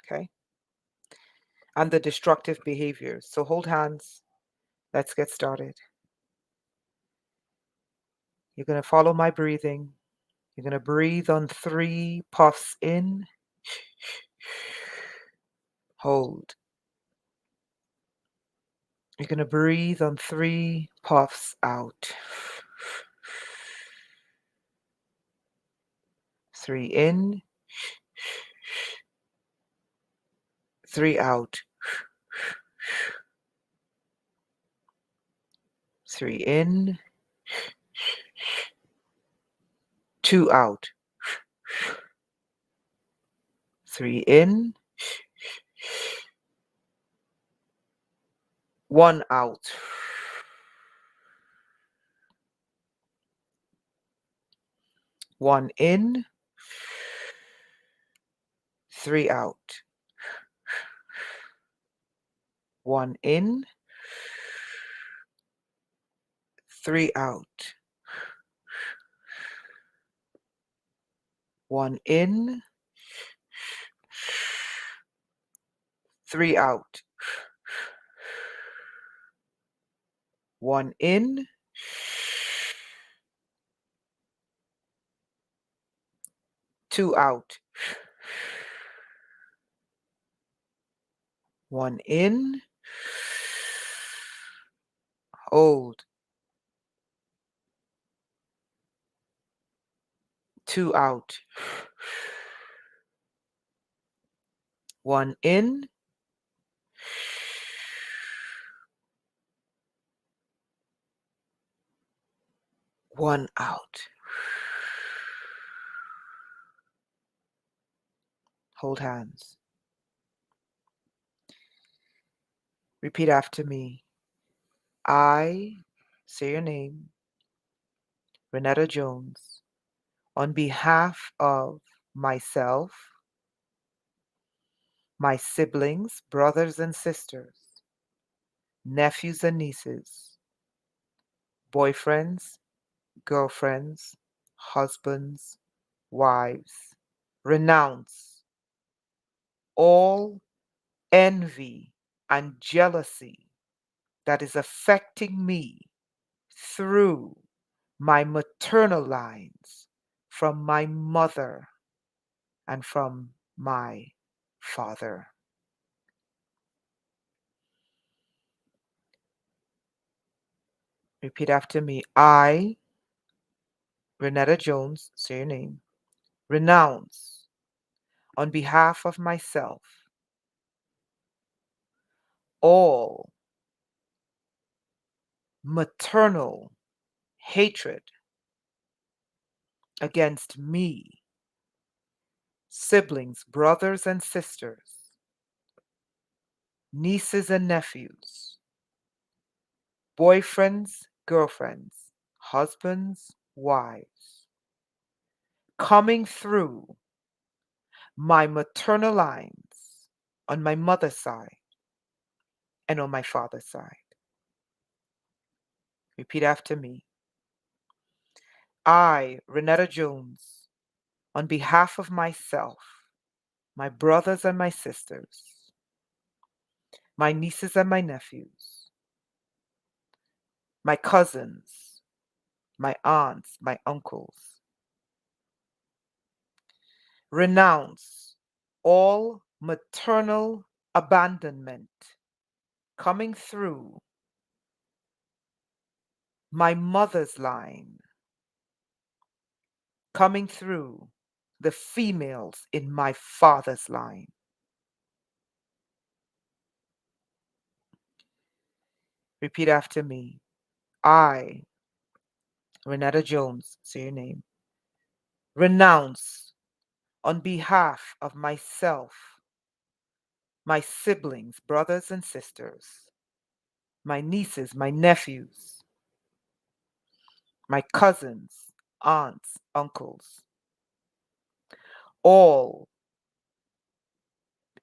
A: Okay? And the destructive behaviors. So hold hands. Let's get started. You're going to follow my breathing. You're going to breathe on 3 puffs in, hold. You're going to breathe on 3 puffs out. 3 in, 3 out. 3 in, 2 out. 3 in, 1 out. 1 in, 3 out. 1 in, 3 out. 1 in, 3 out. 1 in, 2 out. 1 in, hold. 2 out. 1 in, 1 out. Hold hands. Repeat after me. I, say your name, Renetta Jones, on behalf of myself, my siblings, brothers and sisters, nephews and nieces, boyfriends, girlfriends, husbands, wives, renounce all envy and jealousy that is affecting me through my maternal lines from my mother and from my father. Repeat after me. I, Renetta Jones, say your name, renounce on behalf of myself all maternal hatred against me, siblings, brothers and sisters, nieces and nephews, boyfriends, girlfriends, husbands, wives, coming through my maternal lines on my mother's side and on my father's side. Repeat after me. I, Renetta Jones, on behalf of myself, my brothers and my sisters, my nieces and my nephews, my cousins, my aunts, my uncles, renounce all maternal abandonment coming through my mother's line, coming through the females in my father's line. Repeat after me. I, Renetta Jones, say your name, renounce on behalf of myself, my siblings, brothers and sisters, my nieces, my nephews, my cousins, aunts, uncles, all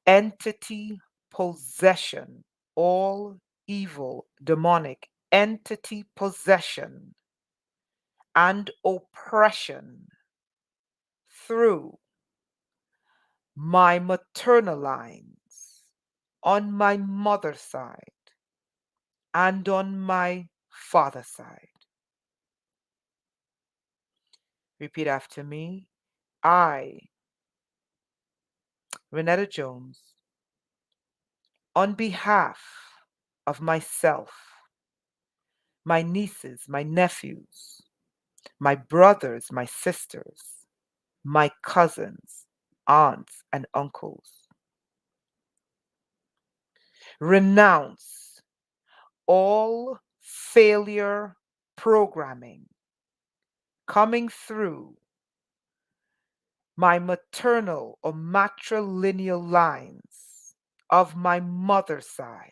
A: entity possession, all evil, demonic entity possession and oppression through my maternal lines on my mother's side and on my father's side. Repeat after me. I, Renetta Jones, on behalf of myself, my nieces, my nephews, my brothers, my sisters, my cousins, aunts, and uncles, renounce all failure programming coming through my maternal or matrilineal lines of my mother's side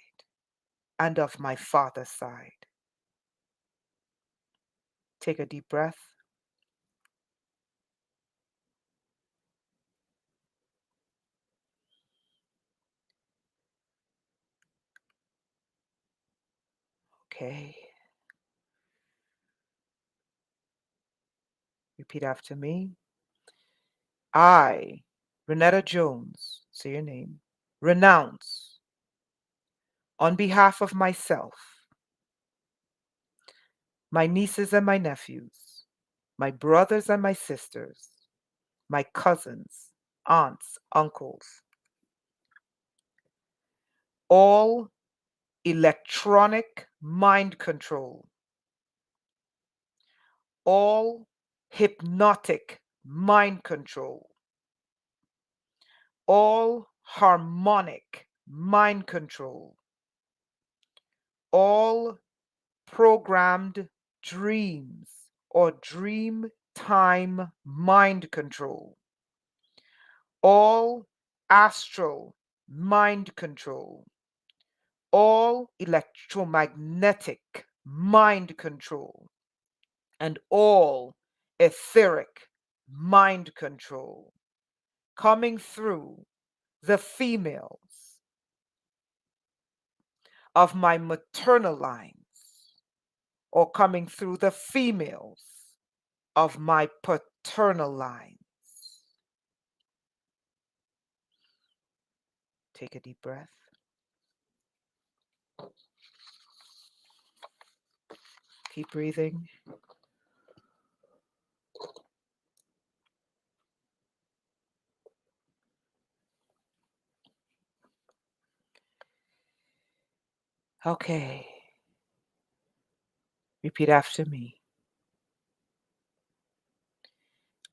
A: and of my father's side. Take a deep breath. Okay. Repeat after me. I, Renetta Jones, say your name, renounce on behalf of myself, my nieces and my nephews, my brothers and my sisters, my cousins, aunts, uncles, all electronic mind control, all hypnotic mind control, all harmonic mind control, all programmed dreams or dream time mind control, all astral mind control, all electromagnetic mind control, and all etheric mind control coming through the females of my maternal lines, or coming through the females of my paternal lines. Take a deep breath. Keep breathing. Okay. Repeat after me.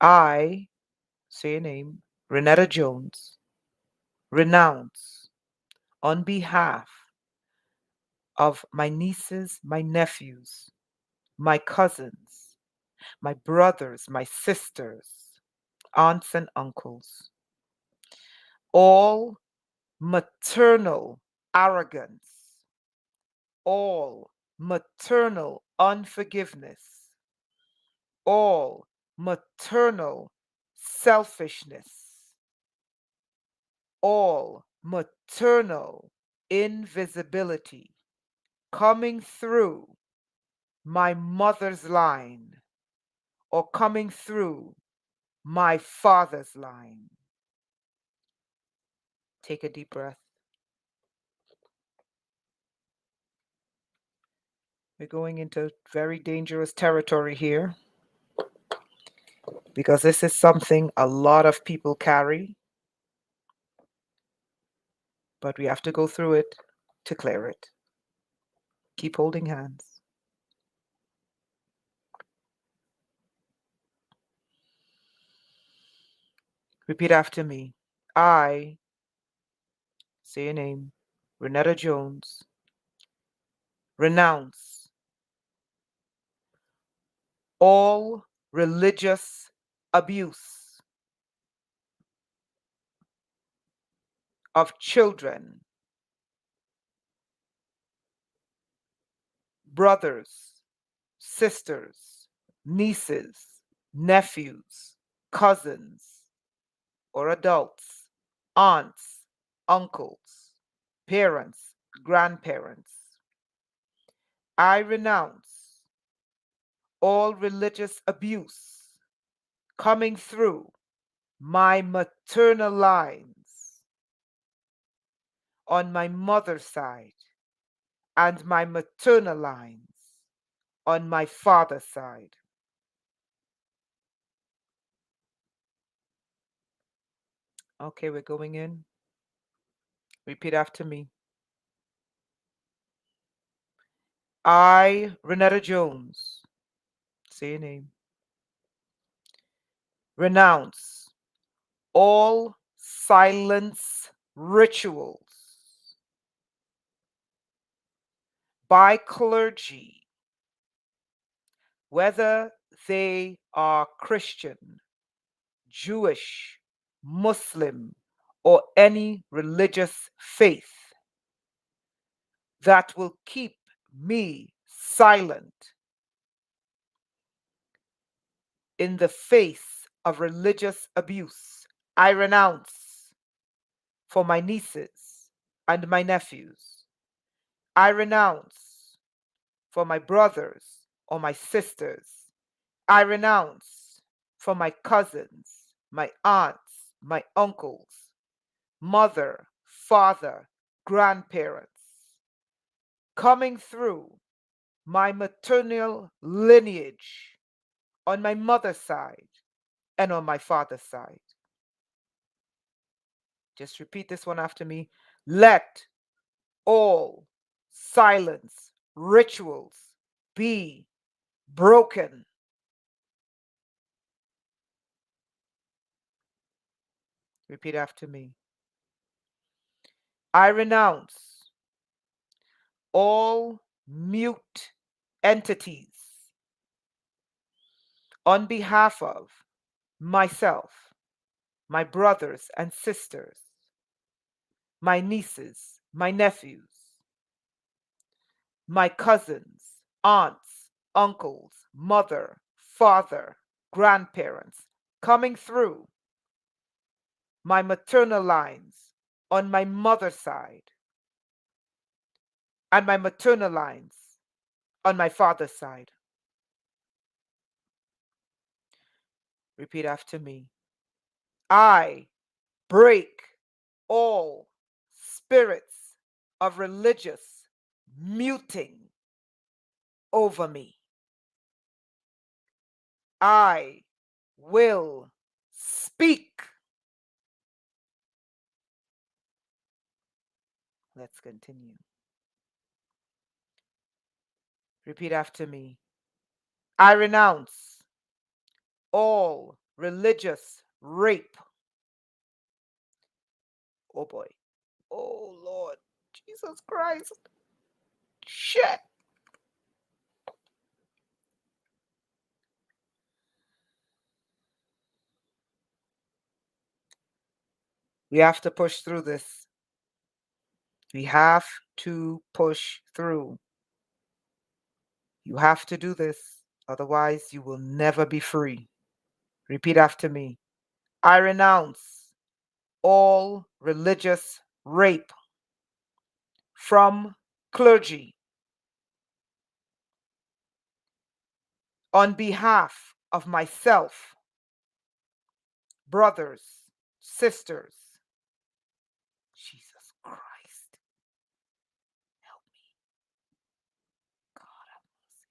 A: I, say your name, Renetta Jones, renounce on behalf of my nieces, my nephews, my cousins, my brothers, my sisters, aunts and uncles, all maternal arrogance, all maternal unforgiveness, all maternal selfishness, all maternal invisibility coming through my mother's line or coming through my father's line. Take a deep breath. We're going into very dangerous territory here because this is something a lot of people carry, but we have to go through it to clear it. Keep holding hands. Repeat after me. I, say your name, Renetta Jones, renounce all religious abuse of children, brothers, sisters, nieces, nephews, cousins, or adults, aunts, uncles, parents, grandparents. I renounce all religious abuse coming through my maternal lines on my mother's side and my maternal lines on my father's side. Okay, we're going in. Repeat after me. I, Renetta Jones, say your name, renounce all silence rituals by clergy, whether they are Christian, Jewish, Muslim, or any religious faith, that will keep me silent in the face of religious abuse. I renounce for my nieces and my nephews. I renounce for my brothers or my sisters. I renounce for my cousins, my aunts, my uncles, mother, father, grandparents, coming through my maternal lineage on my mother's side and on my father's side. Just repeat this one after me. Let all silence rituals be broken. Repeat after me. I renounce all mute entities on behalf of myself, my brothers and sisters, my nieces, my nephews, my cousins, aunts, uncles, mother, father, grandparents, coming through my maternal lines on my mother's side and my maternal lines on my father's side. Repeat after me. I break all spirits of religious muting over me. I will speak. Let's continue. Repeat after me. I renounce all religious rape. Oh boy. Oh Lord. Jesus Christ. Shit. We have to push through this. We have to push through. You have to do this. Otherwise, you will never be free. Repeat after me. I renounce all religious rape from clergy on behalf of myself, brothers, sisters. Jesus Christ, help me. God have mercy.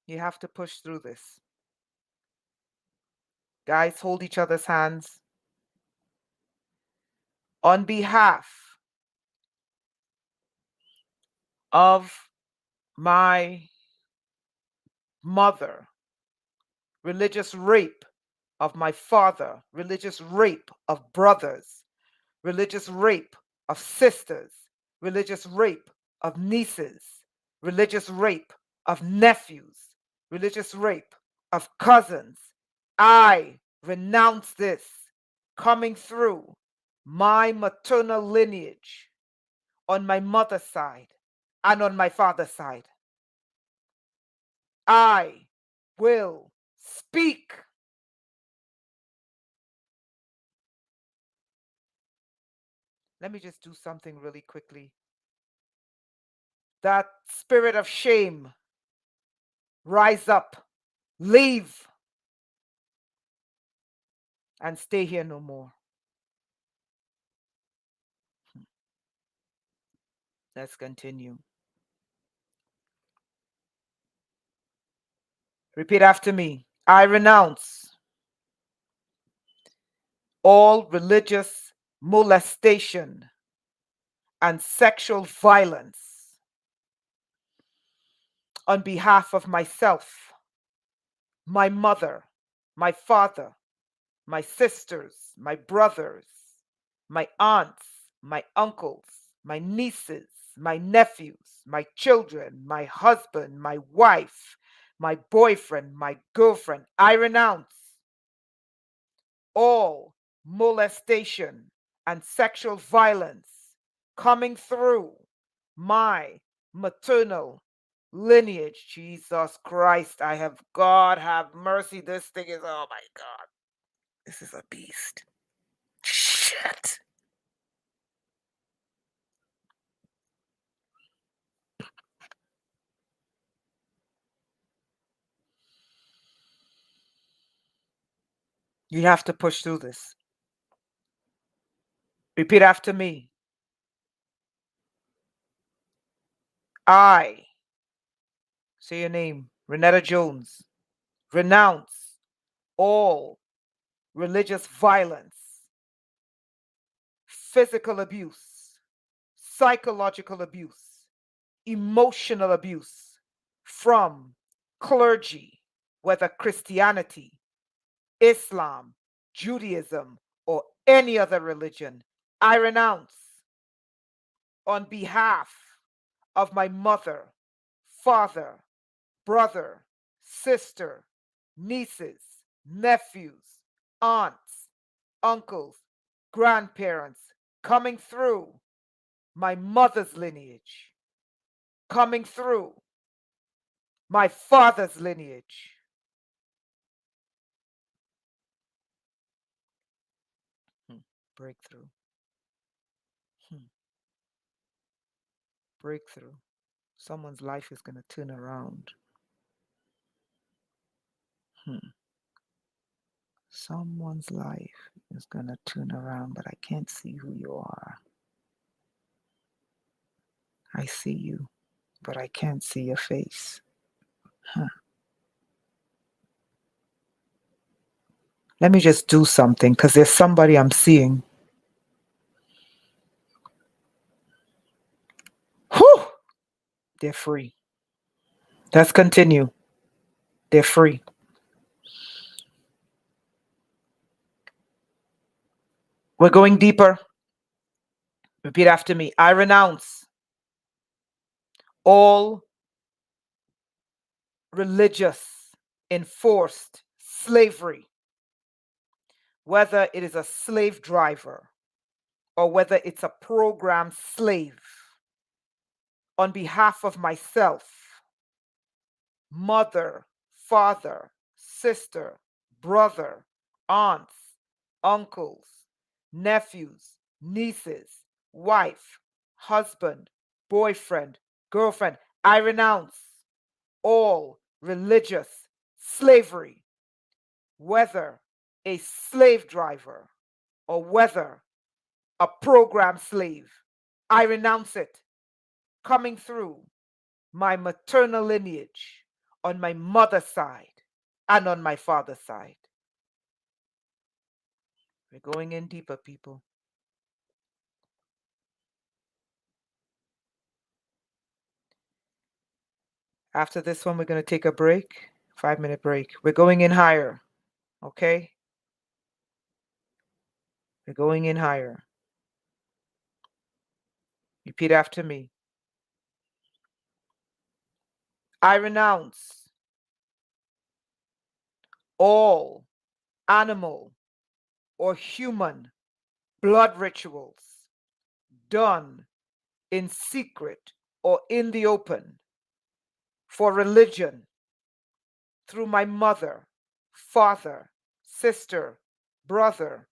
A: You have to push through this. Guys, hold each other's hands. On behalf of my mother, religious rape of my father, religious rape of brothers, religious rape of sisters, religious rape of nieces, religious rape of nephews, religious rape of cousins. I renounce this coming through my maternal lineage on my mother's side and on my father's side. I will speak. Let me just do something really quickly. That spirit of shame, rise up, leave, and stay here no more. Let's continue. Repeat after me. I renounce all religious molestation and sexual violence on behalf of myself, my mother, my father, my sisters, my brothers, my aunts, my uncles, my nieces, my nephews, my children, my husband, my wife, my boyfriend, my girlfriend. I renounce all molestation and sexual violence coming through my maternal lineage. Jesus Christ, I have God have mercy. This thing is, oh my God, this is a beast. Shit. You have to push through this. Repeat after me. I, say your name, Renetta Jones, renounce all religious violence, physical abuse, psychological abuse, emotional abuse from clergy, whether Christianity, Islam, Judaism, or any other religion. I renounce on behalf of my mother, father, brother, sister, nieces, nephews, aunts, uncles, grandparents, coming through my mother's lineage, coming through my father's lineage. Breakthrough. Breakthrough. Someone's life is going to turn around. Someone's life is going to turn around, but I can't see who you are. I see you, but I can't see your face. Let me just do something because there's somebody I'm seeing. Whew! They're free. Let's continue. They're free. We're going deeper. Repeat after me. I renounce all religious enforced slavery, whether it is a slave driver or whether it's a programmed slave, on behalf of myself, mother, father, sister, brother, aunts, uncles, nephews, nieces, wife, husband, boyfriend, girlfriend. I renounce all religious slavery, whether a slave driver or whether a program slave. I renounce it, coming through my maternal lineage on my mother's side and on my father's side. We're going in deeper, people. After this one, we're going to take a break, 5-minute break. We're going in higher, okay? We're going in higher. Repeat after me. I renounce all animal or human blood rituals done in secret or in the open for religion through my mother, father, sister, brother,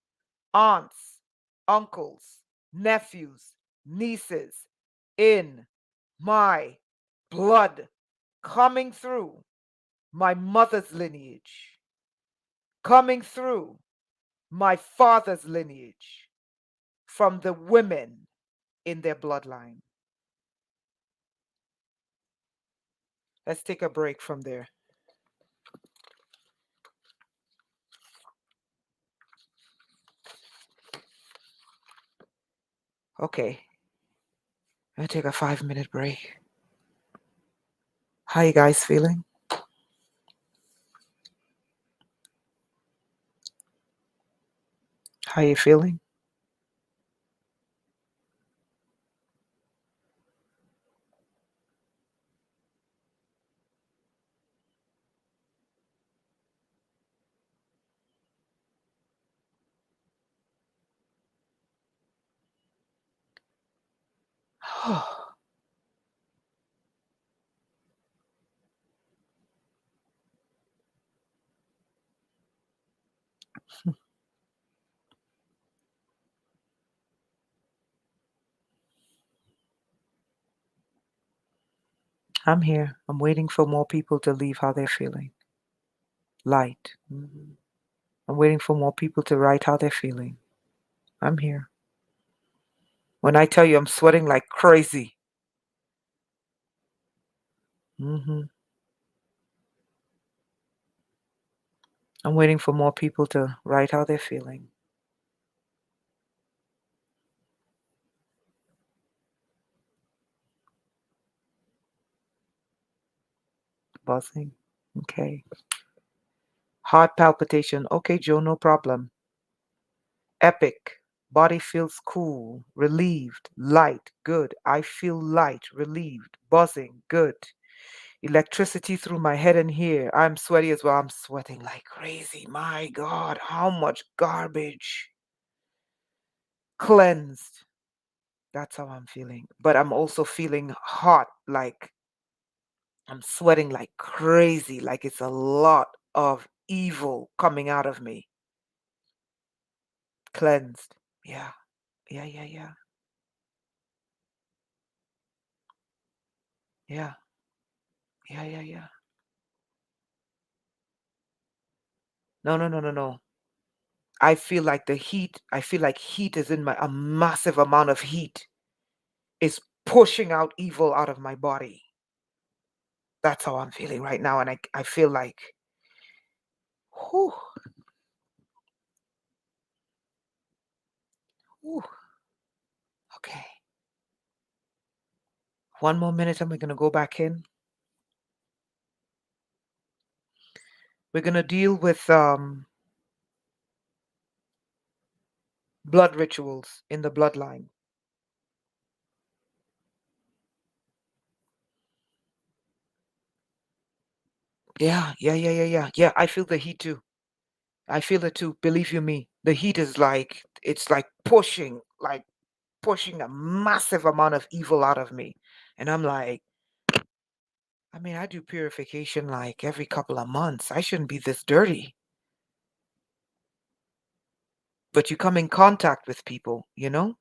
A: aunts, uncles, nephews, nieces, in my blood, coming through my mother's lineage, coming through my father's lineage, from the women in their bloodline. Let's take a break from there. Okay. I'm gonna take a 5-minute break. How you guys feeling? How you feeling? I'm here. I'm waiting for more people to leave how they're feeling. Light. I'm waiting for more people to write how they're feeling. I'm here. When I tell you I'm sweating like crazy. I'm waiting for more people to write how they're feeling. Buzzing. Okay. Heart palpitation. Okay, Joe, no problem. Epic. Body feels cool, relieved, light, good. I feel light, relieved, buzzing, good. Electricity through my head and here. I'm sweaty as well. I'm sweating like crazy. My God, how much garbage. Cleansed. That's how I'm feeling. But I'm also feeling hot, like I'm sweating like crazy, like it's a lot of evil coming out of me. Cleansed. Yeah, yeah, yeah, yeah, yeah, yeah, yeah, yeah. No, no, no, no, no. I feel like heat is in a massive amount of heat is pushing out evil out of my body. That's how I'm feeling right now. And I feel like, whew, whew, okay. One more minute and we're going to go back in. We're going to deal with blood rituals in the bloodline. Yeah, yeah, yeah, yeah, yeah. Yeah, I feel the heat too. I feel it too. Believe you me. The heat is like, it's like pushing a massive amount of evil out of me. And I'm like, I mean, I do purification like every couple of months. I shouldn't be this dirty. But you come in contact with people, you know?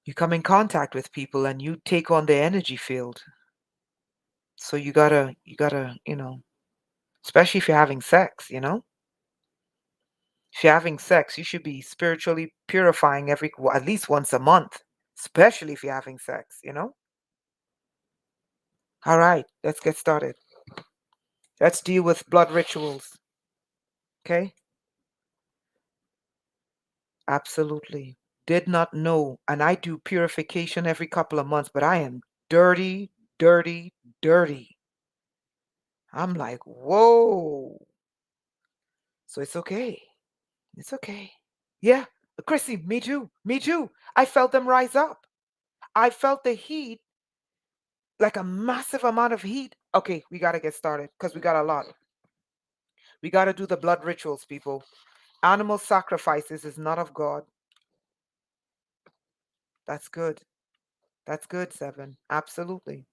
A: You come in contact with people and you take on their energy field. So you gotta, especially if you're having sex, you know? If you're having sex, you should be spiritually purifying at least once a month, especially if you're having sex, you know? All right, let's get started. Let's deal with blood rituals, okay? Absolutely. Did not know. And I do purification every couple of months, but I am dirty, dirty, dirty. I'm like, whoa. So it's okay. It's okay. Yeah. Chrissy, me too. Me too. I felt them rise up. I felt the heat, like a massive amount of heat. Okay, we got to get started because we got a lot. We got to do the blood rituals, people. Animal sacrifices is not of God. That's good. That's good, Seven. Absolutely.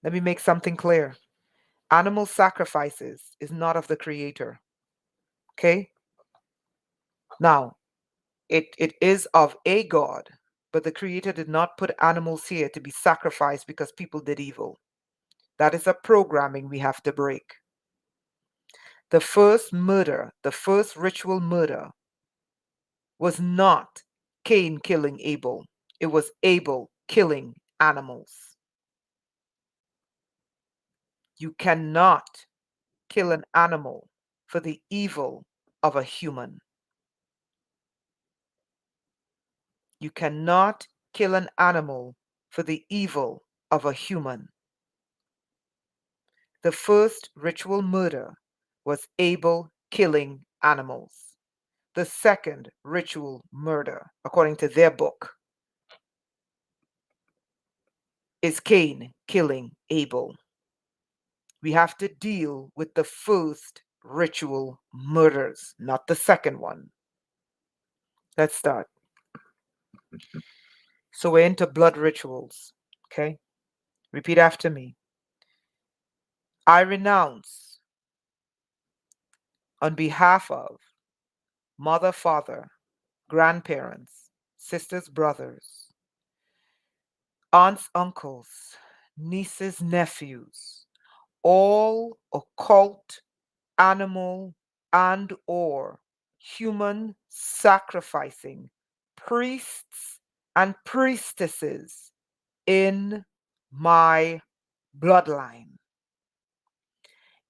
A: Let me make something clear. Animal sacrifices is not of the Creator. Okay? Now, it is of a God, but the Creator did not put animals here to be sacrificed because people did evil. That is a programming we have to break. The first murder, the first ritual murder, was not Cain killing Abel, it was Abel killing animals. You cannot kill an animal for the evil of a human. You cannot kill an animal for the evil of a human. The first ritual murder was Abel killing animals. The second ritual murder, according to their book, is Cain killing Abel. We have to deal with the first ritual murders, not the second one. Let's start. So we're into blood rituals. Okay? Repeat after me. I renounce on behalf of mother, father, grandparents, sisters, brothers, aunts, uncles, nieces, nephews, all occult, animal, and or human sacrificing priests and priestesses in my bloodline,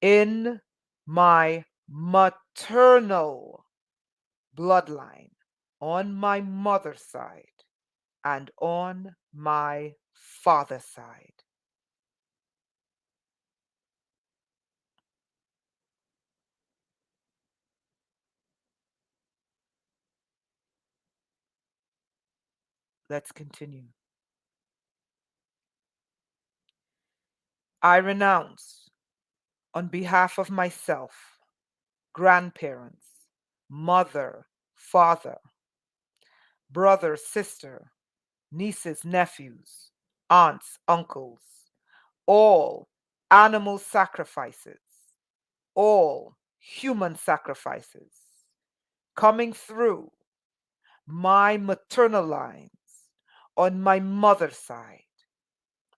A: in my maternal bloodline, on my mother's side and on my father's side. Let's continue. I renounce on behalf of myself, grandparents, mother, father, brother, sister, nieces, nephews, aunts, uncles, all animal sacrifices, all human sacrifices coming through my maternal lines on my mother's side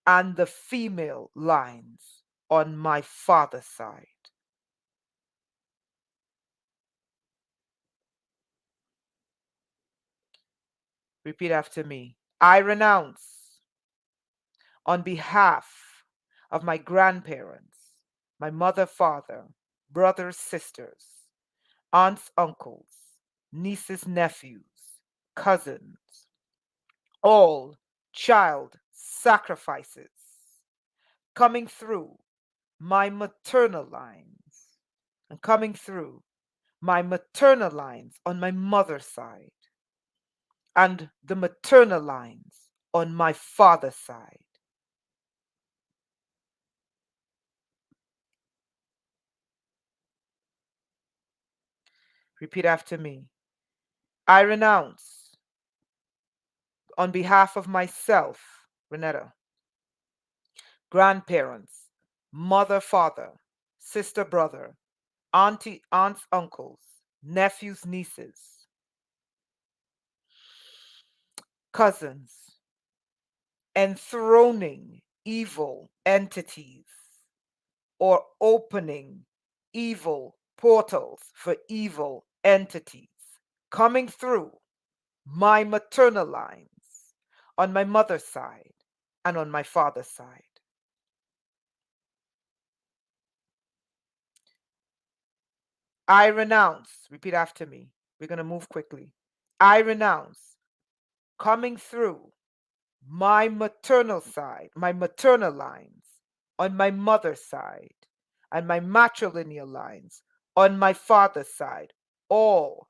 A: and the female lines on my father's side. Repeat after me. I renounce on behalf of my grandparents, my mother, father, brothers, sisters, aunts, uncles, nieces, nephews, cousins, all child sacrifices coming through my maternal lines and coming through my maternal lines on my mother's side and the maternal lines on my father's side. Repeat after me. I renounce on behalf of myself, Renetta, grandparents, mother, father, sister, brother, auntie, aunts, uncles, nephews, nieces, cousins, enthroning evil entities or opening evil portals for evil entities coming through my maternal lines on my mother's side and on my father's side. I renounce, repeat after me. We're going to move quickly. I renounce coming through my maternal side, my maternal lines on my mother's side, and my matrilineal lines on my father's side, all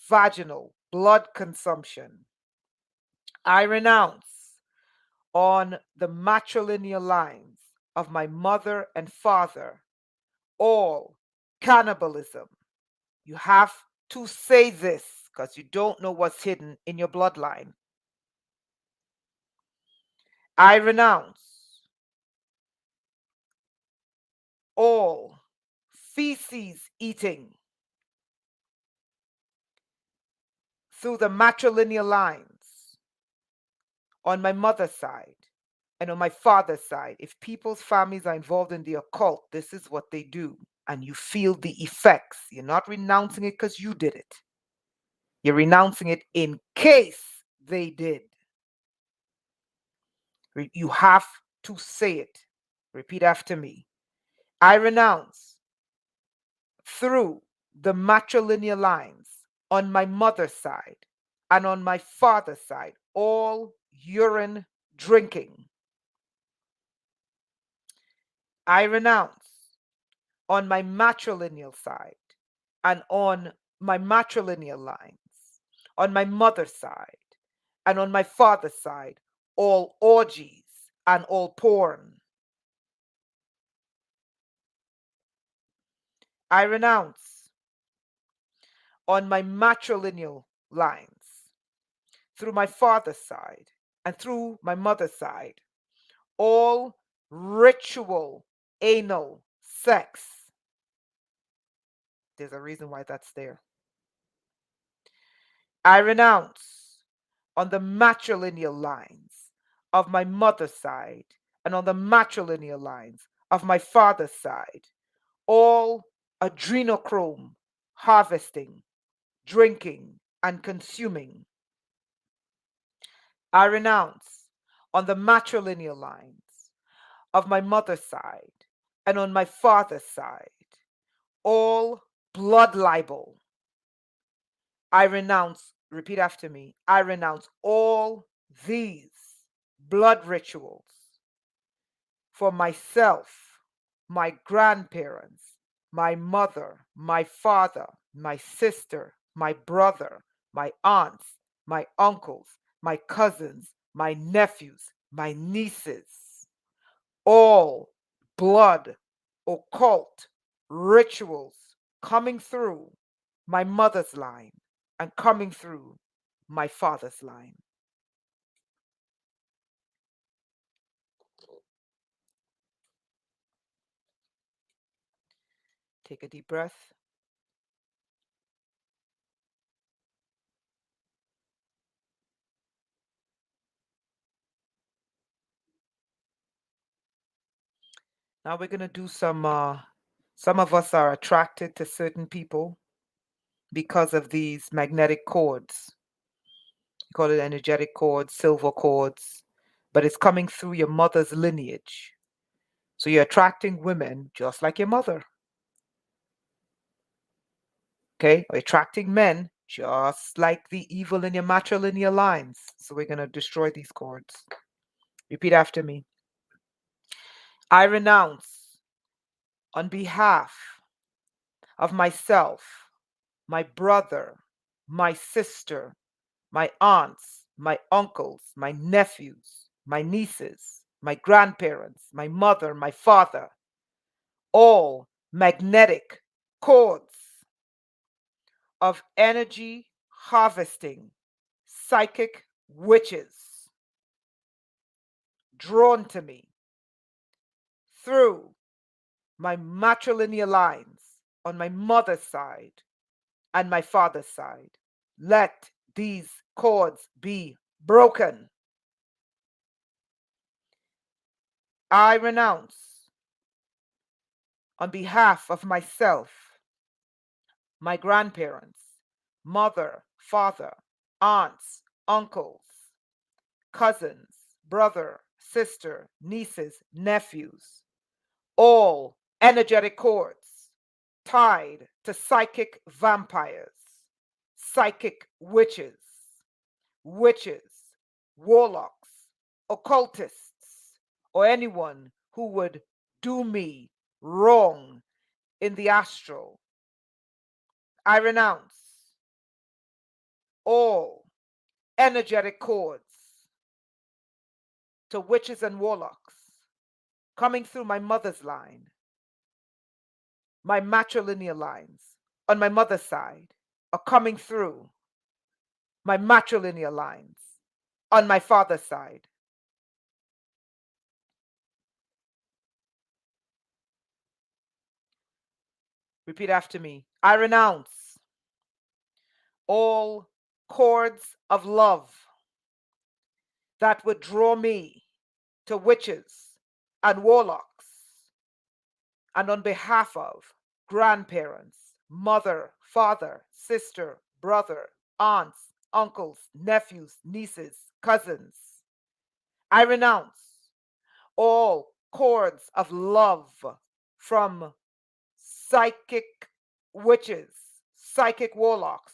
A: vaginal blood consumption. I renounce on the matrilineal lines of my mother and father, all cannibalism. You have to say this because you don't know what's hidden in your bloodline. I renounce all feces eating through the matrilineal lines on my mother's side and on my father's side. If people's families are involved in the occult, this is what they do. And you feel the effects. You're not renouncing it because you did it. You're renouncing it in case they did. You have to say it. Repeat after me. I renounce through the matrilineal lines on my mother's side and on my father's side, all urine drinking. I renounce on my matrilineal side and on my matrilineal lines, on my mother's side and on my father's side, all orgies and all porn. I renounce on my matrilineal lines through my father's side and through my mother's side, all ritual anal sex. There's a reason why that's there. I renounce on the matrilineal lines of my mother's side and on the matrilineal lines of my father's side, all adrenochrome harvesting, drinking, and consuming. I renounce on the matrilineal lines of my mother's side and on my father's side, all blood libel. I renounce, repeat after me, I renounce all these blood rituals for myself, my grandparents, my mother, my father, my sister, my brother, my aunts, my uncles, my cousins, my nephews, my nieces, all blood, occult, rituals coming through my mother's line and coming through my father's line. Take a deep breath. Now we're going to do some of us are attracted to certain people because of these magnetic cords. You call it energetic cords, silver cords, but it's coming through your mother's lineage. So you're attracting women just like your mother. Okay? Or attracting men just like the evil in your matrilineal lines. So we're going to destroy these cords. Repeat after me. I renounce on behalf of myself, my brother, my sister, my aunts, my uncles, my nephews, my nieces, my grandparents, my mother, my father, all magnetic cords of energy harvesting, psychic witches drawn to me through my matrilineal lines on my mother's side and my father's side. Let these cords be broken. I renounce on behalf of myself, my grandparents, mother, father, aunts, uncles, cousins, brother, sister, nieces, nephews, all energetic cords tied to psychic vampires, psychic witches, warlocks, occultists, or anyone who would do me wrong in the astral. I renounce all energetic cords to witches and warlocks coming through my mother's line, my matrilineal lines on my mother's side are coming through my matrilineal lines on my father's side. Repeat after me. I renounce all cords of love that would draw me to witches and warlocks, and on behalf of grandparents, mother, father, sister, brother, aunts, uncles, nephews, nieces, cousins. I renounce all cords of love from psychic witches, psychic warlocks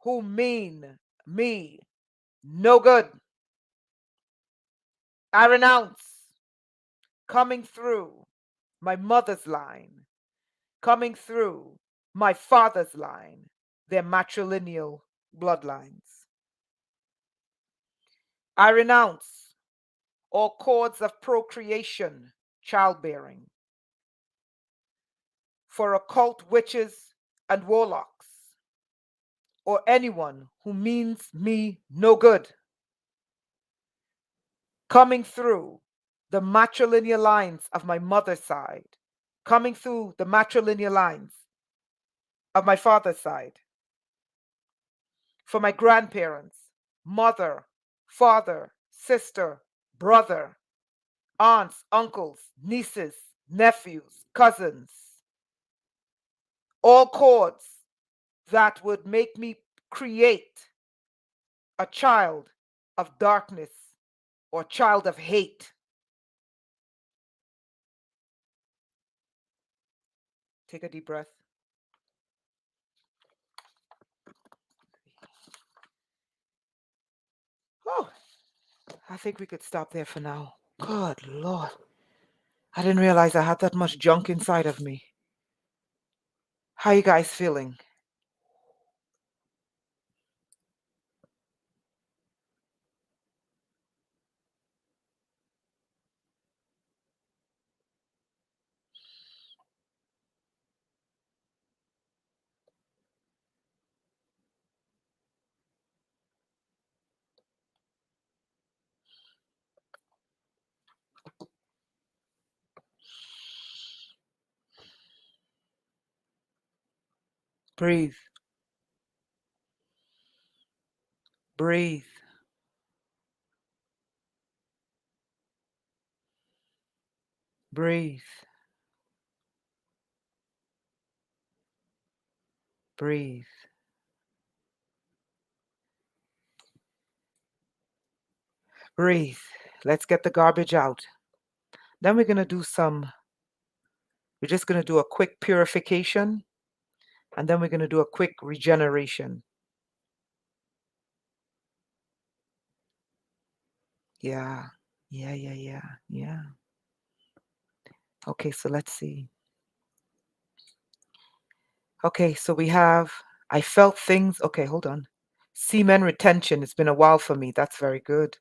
A: who mean me no good. I renounce coming through my mother's line, coming through my father's line, their matrilineal bloodlines. I renounce all cords of procreation, childbearing, for occult witches and warlocks, or anyone who means me no good, coming through the matrilineal lines of my mother's side, coming through the matrilineal lines of my father's side, for my grandparents, mother, father, sister, brother, aunts, uncles, nieces, nephews, cousins, all cords that would make me create a child of darkness or child of hate. Take a deep breath. Oh, I think we could stop there for now. Good Lord. I didn't realize I had that much junk inside of me. How you guys feeling? Breathe. Breathe. Breathe. Breathe. Breathe. Let's get the garbage out. Then we're just going to do a quick purification, and then we're going to do a quick regeneration. Yeah. Yeah, yeah, yeah, yeah. Okay, so let's see. Okay, so we have, I felt things. Okay, hold on. Semen retention. It's been a while for me. That's very good.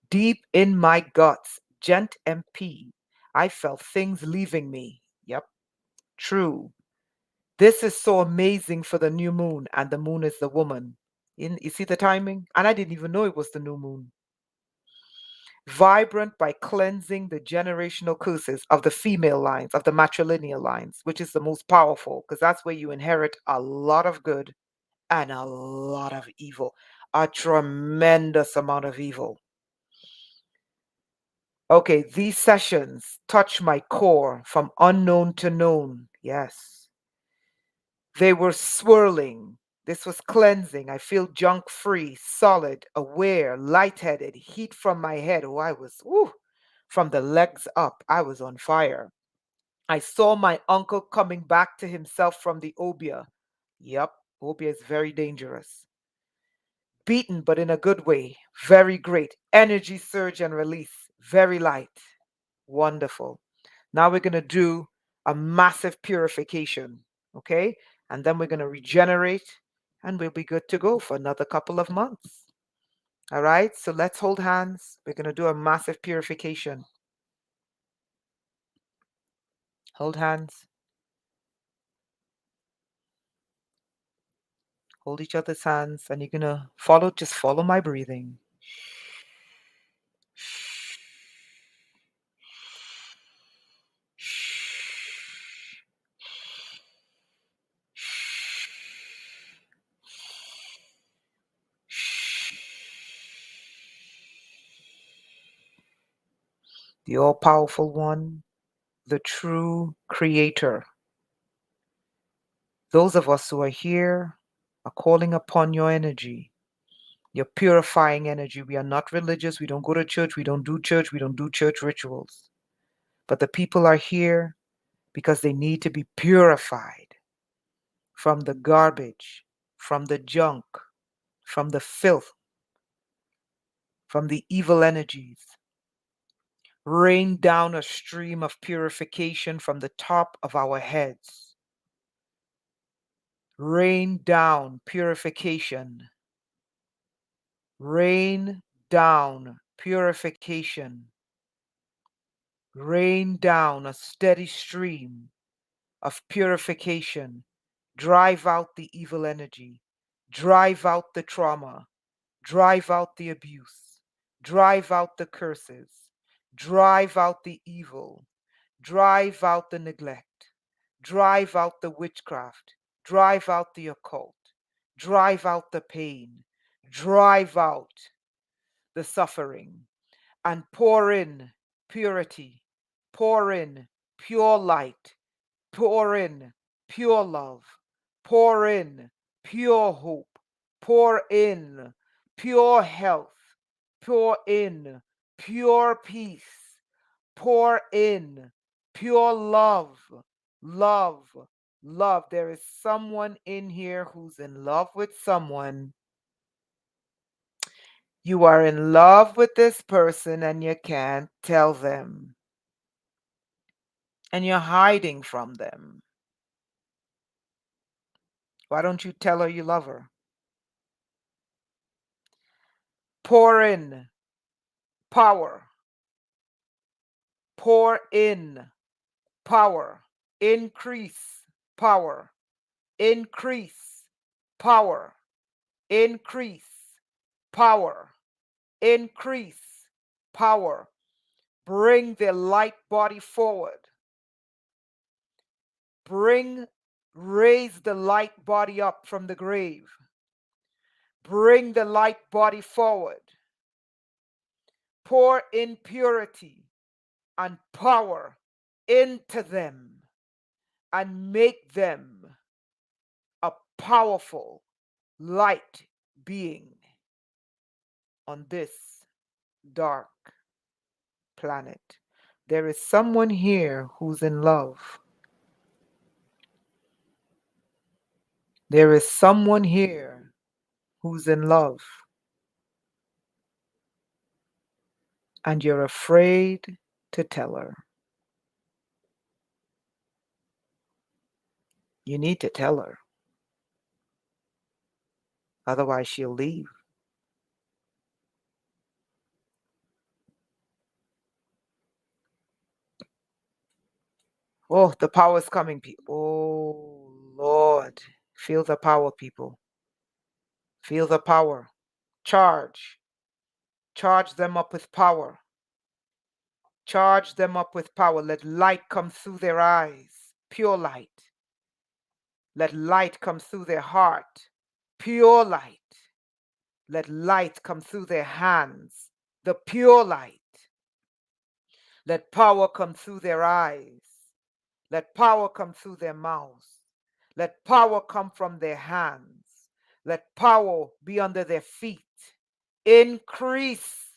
A: Deep in my guts. Gent MP. I felt things leaving me. Yep, true. This is so amazing for the new moon, and the moon is the woman. You see the timing? And I didn't even know it was the new moon. Vibrant by cleansing the generational curses of the female lines, of the matrilineal lines, which is the most powerful, because that's where you inherit a lot of good and a lot of evil, a tremendous amount of evil. Okay, these sessions touch my core from unknown to known. Yes. They were swirling. This was cleansing. I feel junk free, solid, aware, lightheaded, heat from my head. Oh, I was, woo, from the legs up. I was on fire. I saw my uncle coming back to himself from the obia. Yep, obia is very dangerous. Beaten, but in a good way. Very great. Energy surge and release. Very light. Wonderful. Now we're going to do a massive purification. Okay? And then we're going to regenerate and we'll be good to go for another couple of months. All right? So let's hold hands. We're going to do a massive purification. Hold hands. Hold each other's hands. And you're going to just follow my breathing. The all powerful one, the true creator. Those of us who are here are calling upon your energy, your purifying energy. We are not religious. We don't go to church. We don't do church. We don't do church rituals. But the people are here because they need to be purified from the garbage, from the junk, from the filth, from the evil energies. Rain down a stream of purification from the top of our heads. Rain down purification. Rain down purification. Rain down a steady stream of purification. Drive out the evil energy. Drive out the trauma. Drive out the abuse. Drive out the curses. Drive out the evil. Drive out the neglect. Drive out the witchcraft. Drive out the occult. Drive out the pain. Drive out the suffering. And pour in purity. Pour in pure light. Pour in pure love. Pour in pure hope. Pour in pure health. Pour in pure peace. Pour in pure love. Love. Love. There is someone in here who's in love with someone. You are in love with this person and you can't tell them. And you're hiding from them. Why don't you tell her you love her? Pour in power. Pour in power. Increase power. Increase power. Increase power. Increase power. Bring the light body forward. Bring Raise the light body up from the grave. Bring the light body forward. Pour in purity and power into them and make them a powerful light being on this dark planet. There is someone here who's in love. There is someone here who's in love. And you're afraid to tell her. You need to tell her. Otherwise, she'll leave. Oh, the power's coming, people. Oh, Lord. Feel the power, people. Feel the power. Charge. Charge them up with power. Charge them up with power. Let light come through their eyes. Pure light. Let light come through their heart. Pure light. Let light come through their hands. The pure light. Let power come through their eyes. Let power come through their mouths. Let power come from their hands. Let power be under their feet. Increase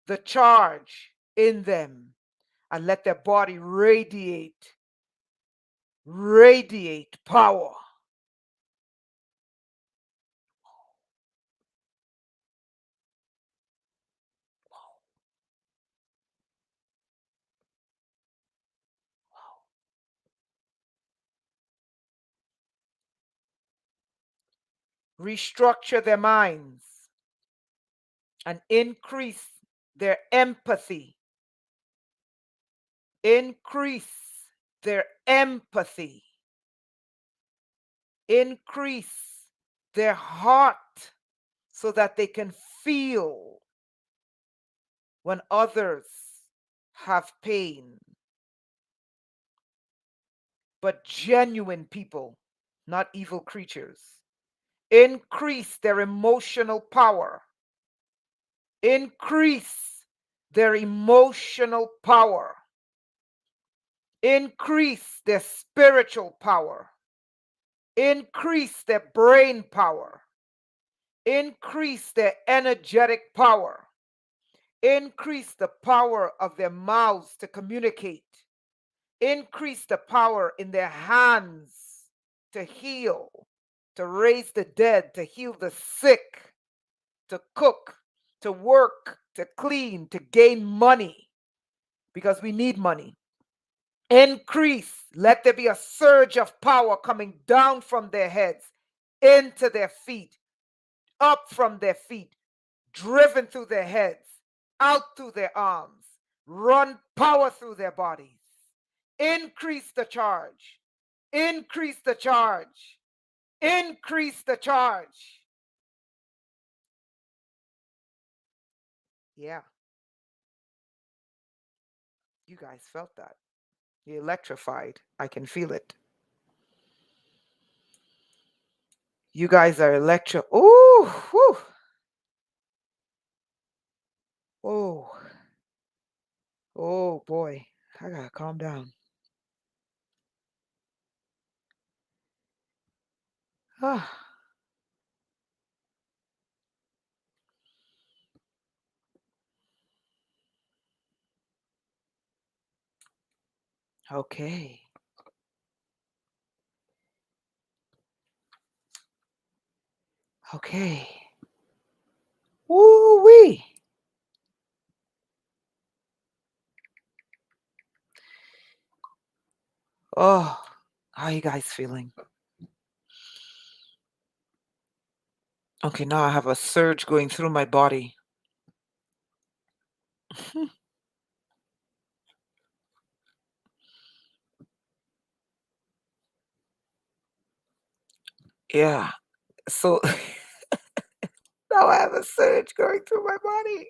A: the charge in them and let their body radiate power. Restructure their minds and increase their empathy. Increase their empathy. Increase their heart so that they can feel when others have pain. But genuine people, not evil creatures. Increase their emotional power. Increase their emotional power. Increase their spiritual power. Increase their brain power. Increase their energetic power. Increase the power of their mouths to communicate. Increase the power in their hands to heal, to raise the dead, to heal the sick, to cook, to work, to clean, to gain money, because we need money. Increase. Let there be a surge of power coming down from their heads into their feet, up from their feet, driven through their heads, out through their arms, run power through their bodies. Increase the charge. Increase the charge. Increase the charge. Yeah. You guys felt that. You're electrified. I can feel it. You guys are Ooh, whew. Oh, oh boy. I gotta calm down. Ah, okay. Okay. Woo wee. Oh, how you guys feeling? Okay, now I have a surge going through my body. Yeah. So now I have a surge going through my body.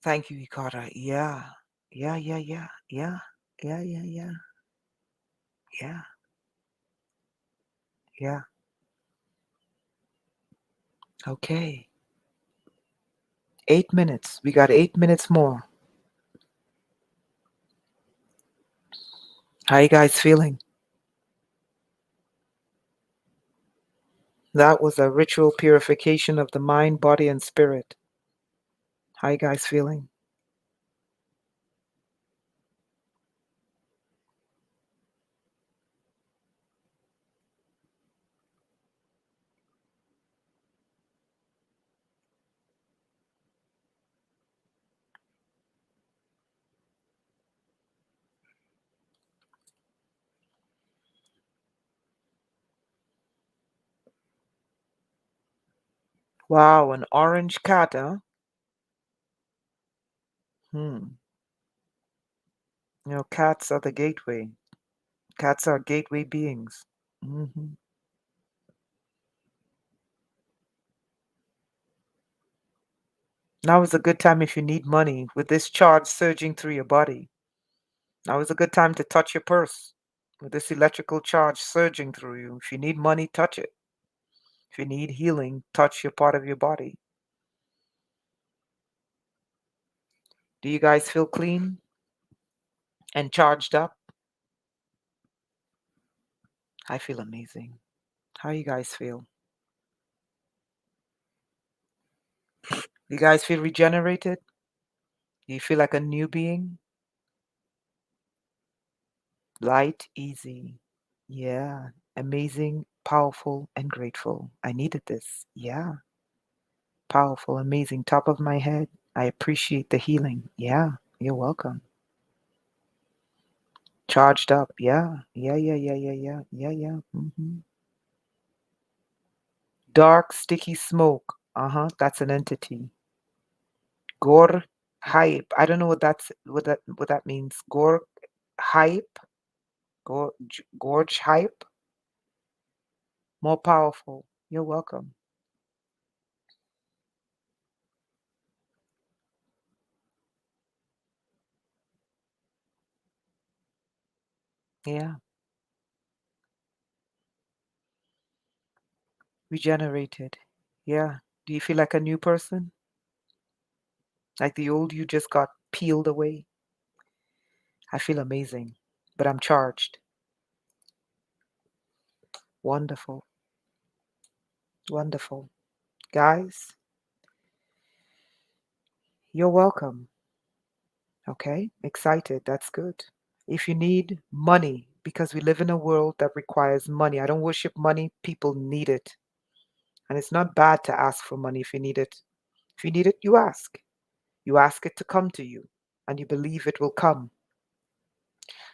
A: Thank you, Ikara. Yeah. Yeah, yeah, yeah, yeah, yeah, yeah, yeah, yeah, yeah. Okay. 8 minutes. We got 8 minutes more. How you guys feeling? That was a ritual purification of the mind, body, and spirit. How you guys feeling? Wow, an orange cat, huh? Hmm. Cats are the gateway. Cats are gateway beings. Hmm. Now is a good time if you need money with this charge surging through your body. Now is a good time to touch your purse with this electrical charge surging through you. If you need money, touch it. If you need healing, touch your part of your body. Do you guys feel clean and charged up? I feel amazing. How you guys feel? You guys feel regenerated? Do you feel like a new being? Light, easy. Yeah. Amazing, powerful, and grateful. I needed this. Yeah. Powerful, amazing. Top of my head. I appreciate the healing. Yeah. You're welcome. Charged up. Yeah. Yeah, yeah, yeah, yeah, yeah. Yeah, yeah. Dark, sticky smoke. Uh-huh. That's an entity. Gor hype. I don't know what that means. Gor hype. Gorge hype. More powerful. You're welcome. Yeah. Regenerated. Yeah. Do you feel like a new person? Like the old you just got peeled away? I feel amazing, but I'm charged. Wonderful. Wonderful. Guys, you're welcome. Okay? Excited. That's good. If you need money, because we live in a world that requires money, I don't worship money. People need it. And it's not bad to ask for money if you need it. If you need it, you ask. You ask it to come to you, and you believe it will come.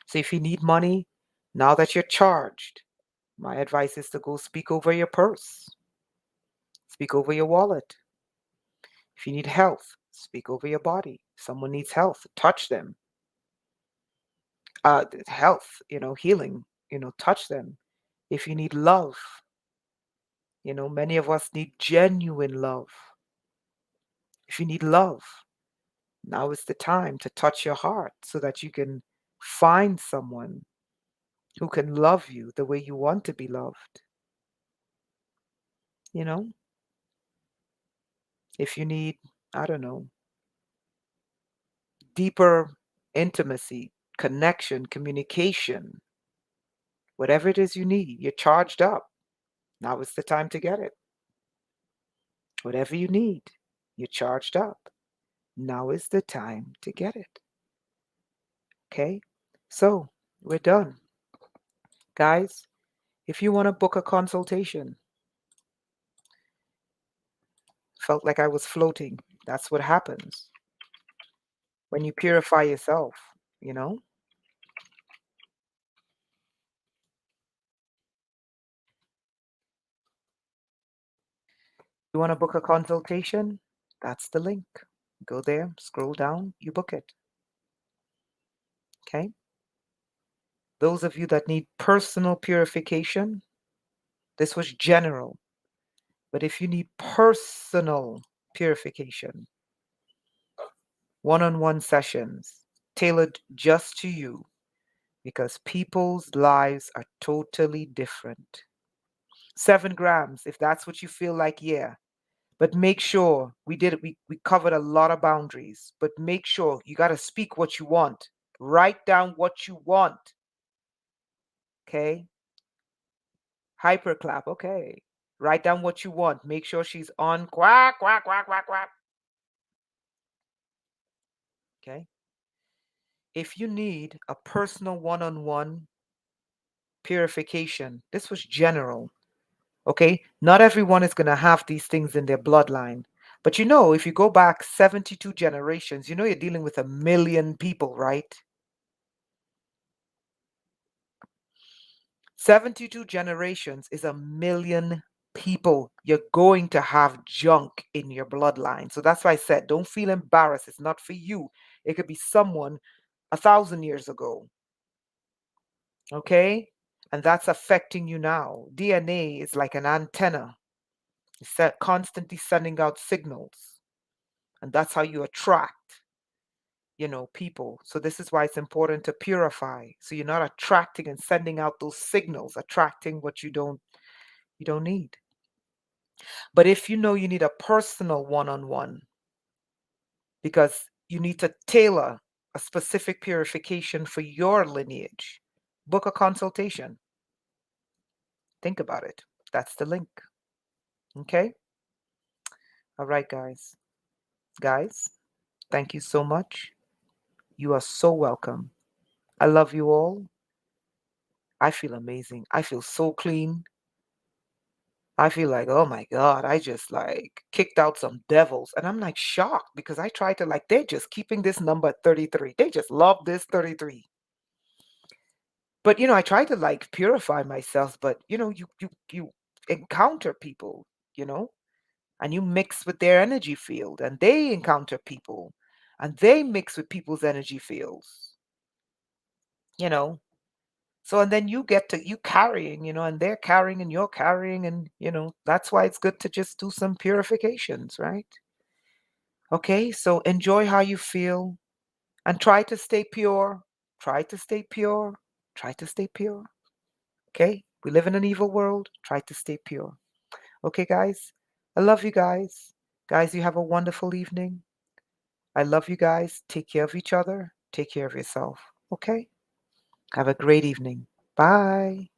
A: So if you need money, now that you're charged, my advice is to go speak over your purse, speak over your wallet. If you need health, speak over your body. Someone needs health, touch them. Health, healing, touch them. If you need love, many of us need genuine love. If you need love, now is the time to touch your heart so that you can find someone who can love you the way you want to be loved. You know, if you need, I don't know, deeper intimacy, connection, communication, whatever it is you need, you're charged up. Now is the time to get it. Whatever you need, you're charged up. Now is the time to get it. Okay? So, we're done. Guys, if you want to book a consultation, felt like I was floating. That's what happens when you purify yourself, you know? You want to book a consultation? That's the link. Go there, scroll down, you book it. Okay? Those of you that need personal purification, this was general. But if you need personal purification, one on one sessions, tailored just to you because people's lives are totally different. 7 grams, if that's what you feel like, yeah. But make sure we covered a lot of boundaries. But make sure you got to speak what you want. Write down what you want. Okay? Hyperclap. Okay. Write down what you want. Make sure she's on quack, quack, quack, quack, quack. Okay? If you need a personal one-on-one purification, this was general. Okay? Not everyone is going to have these things in their bloodline. But if you go back 72 generations, you're dealing with 1 million people, right? 72 generations is 1 million people. You're going to have junk in your bloodline. So that's why I said, don't feel embarrassed. It's not for you. It could be someone 1,000 years ago. Okay? And that's affecting you now. DNA is like an antenna. It's constantly sending out signals. And that's how you attract, people. So this is why it's important to purify. So you're not attracting and sending out those signals, attracting what you don't need. But if you know you need a personal one-on-one because you need to tailor a specific purification for your lineage, book a consultation. Think about it. That's the link. Okay? All right, guys. Guys, thank you so much. You are so welcome. I love you all. I feel amazing. I feel so clean. I feel like, oh my God, I just like kicked out some devils. And I'm like shocked because I try to they're just keeping this number at 33. They just love this 33. But I try to purify myself, but you encounter people, you know, and you mix with their energy field and they encounter people and they mix with people's energy fields, you know. So and then you get to you carrying, and they're carrying and you're carrying and that's why it's good to just do some purifications, right? Okay, so enjoy how you feel and try to stay pure. Try to stay pure. Try to stay pure. Okay? We live in an evil world. Try to stay pure. Okay, guys? I love you guys. Guys, you have a wonderful evening. I love you guys. Take care of each other. Take care of yourself. Okay? Have a great evening. Bye.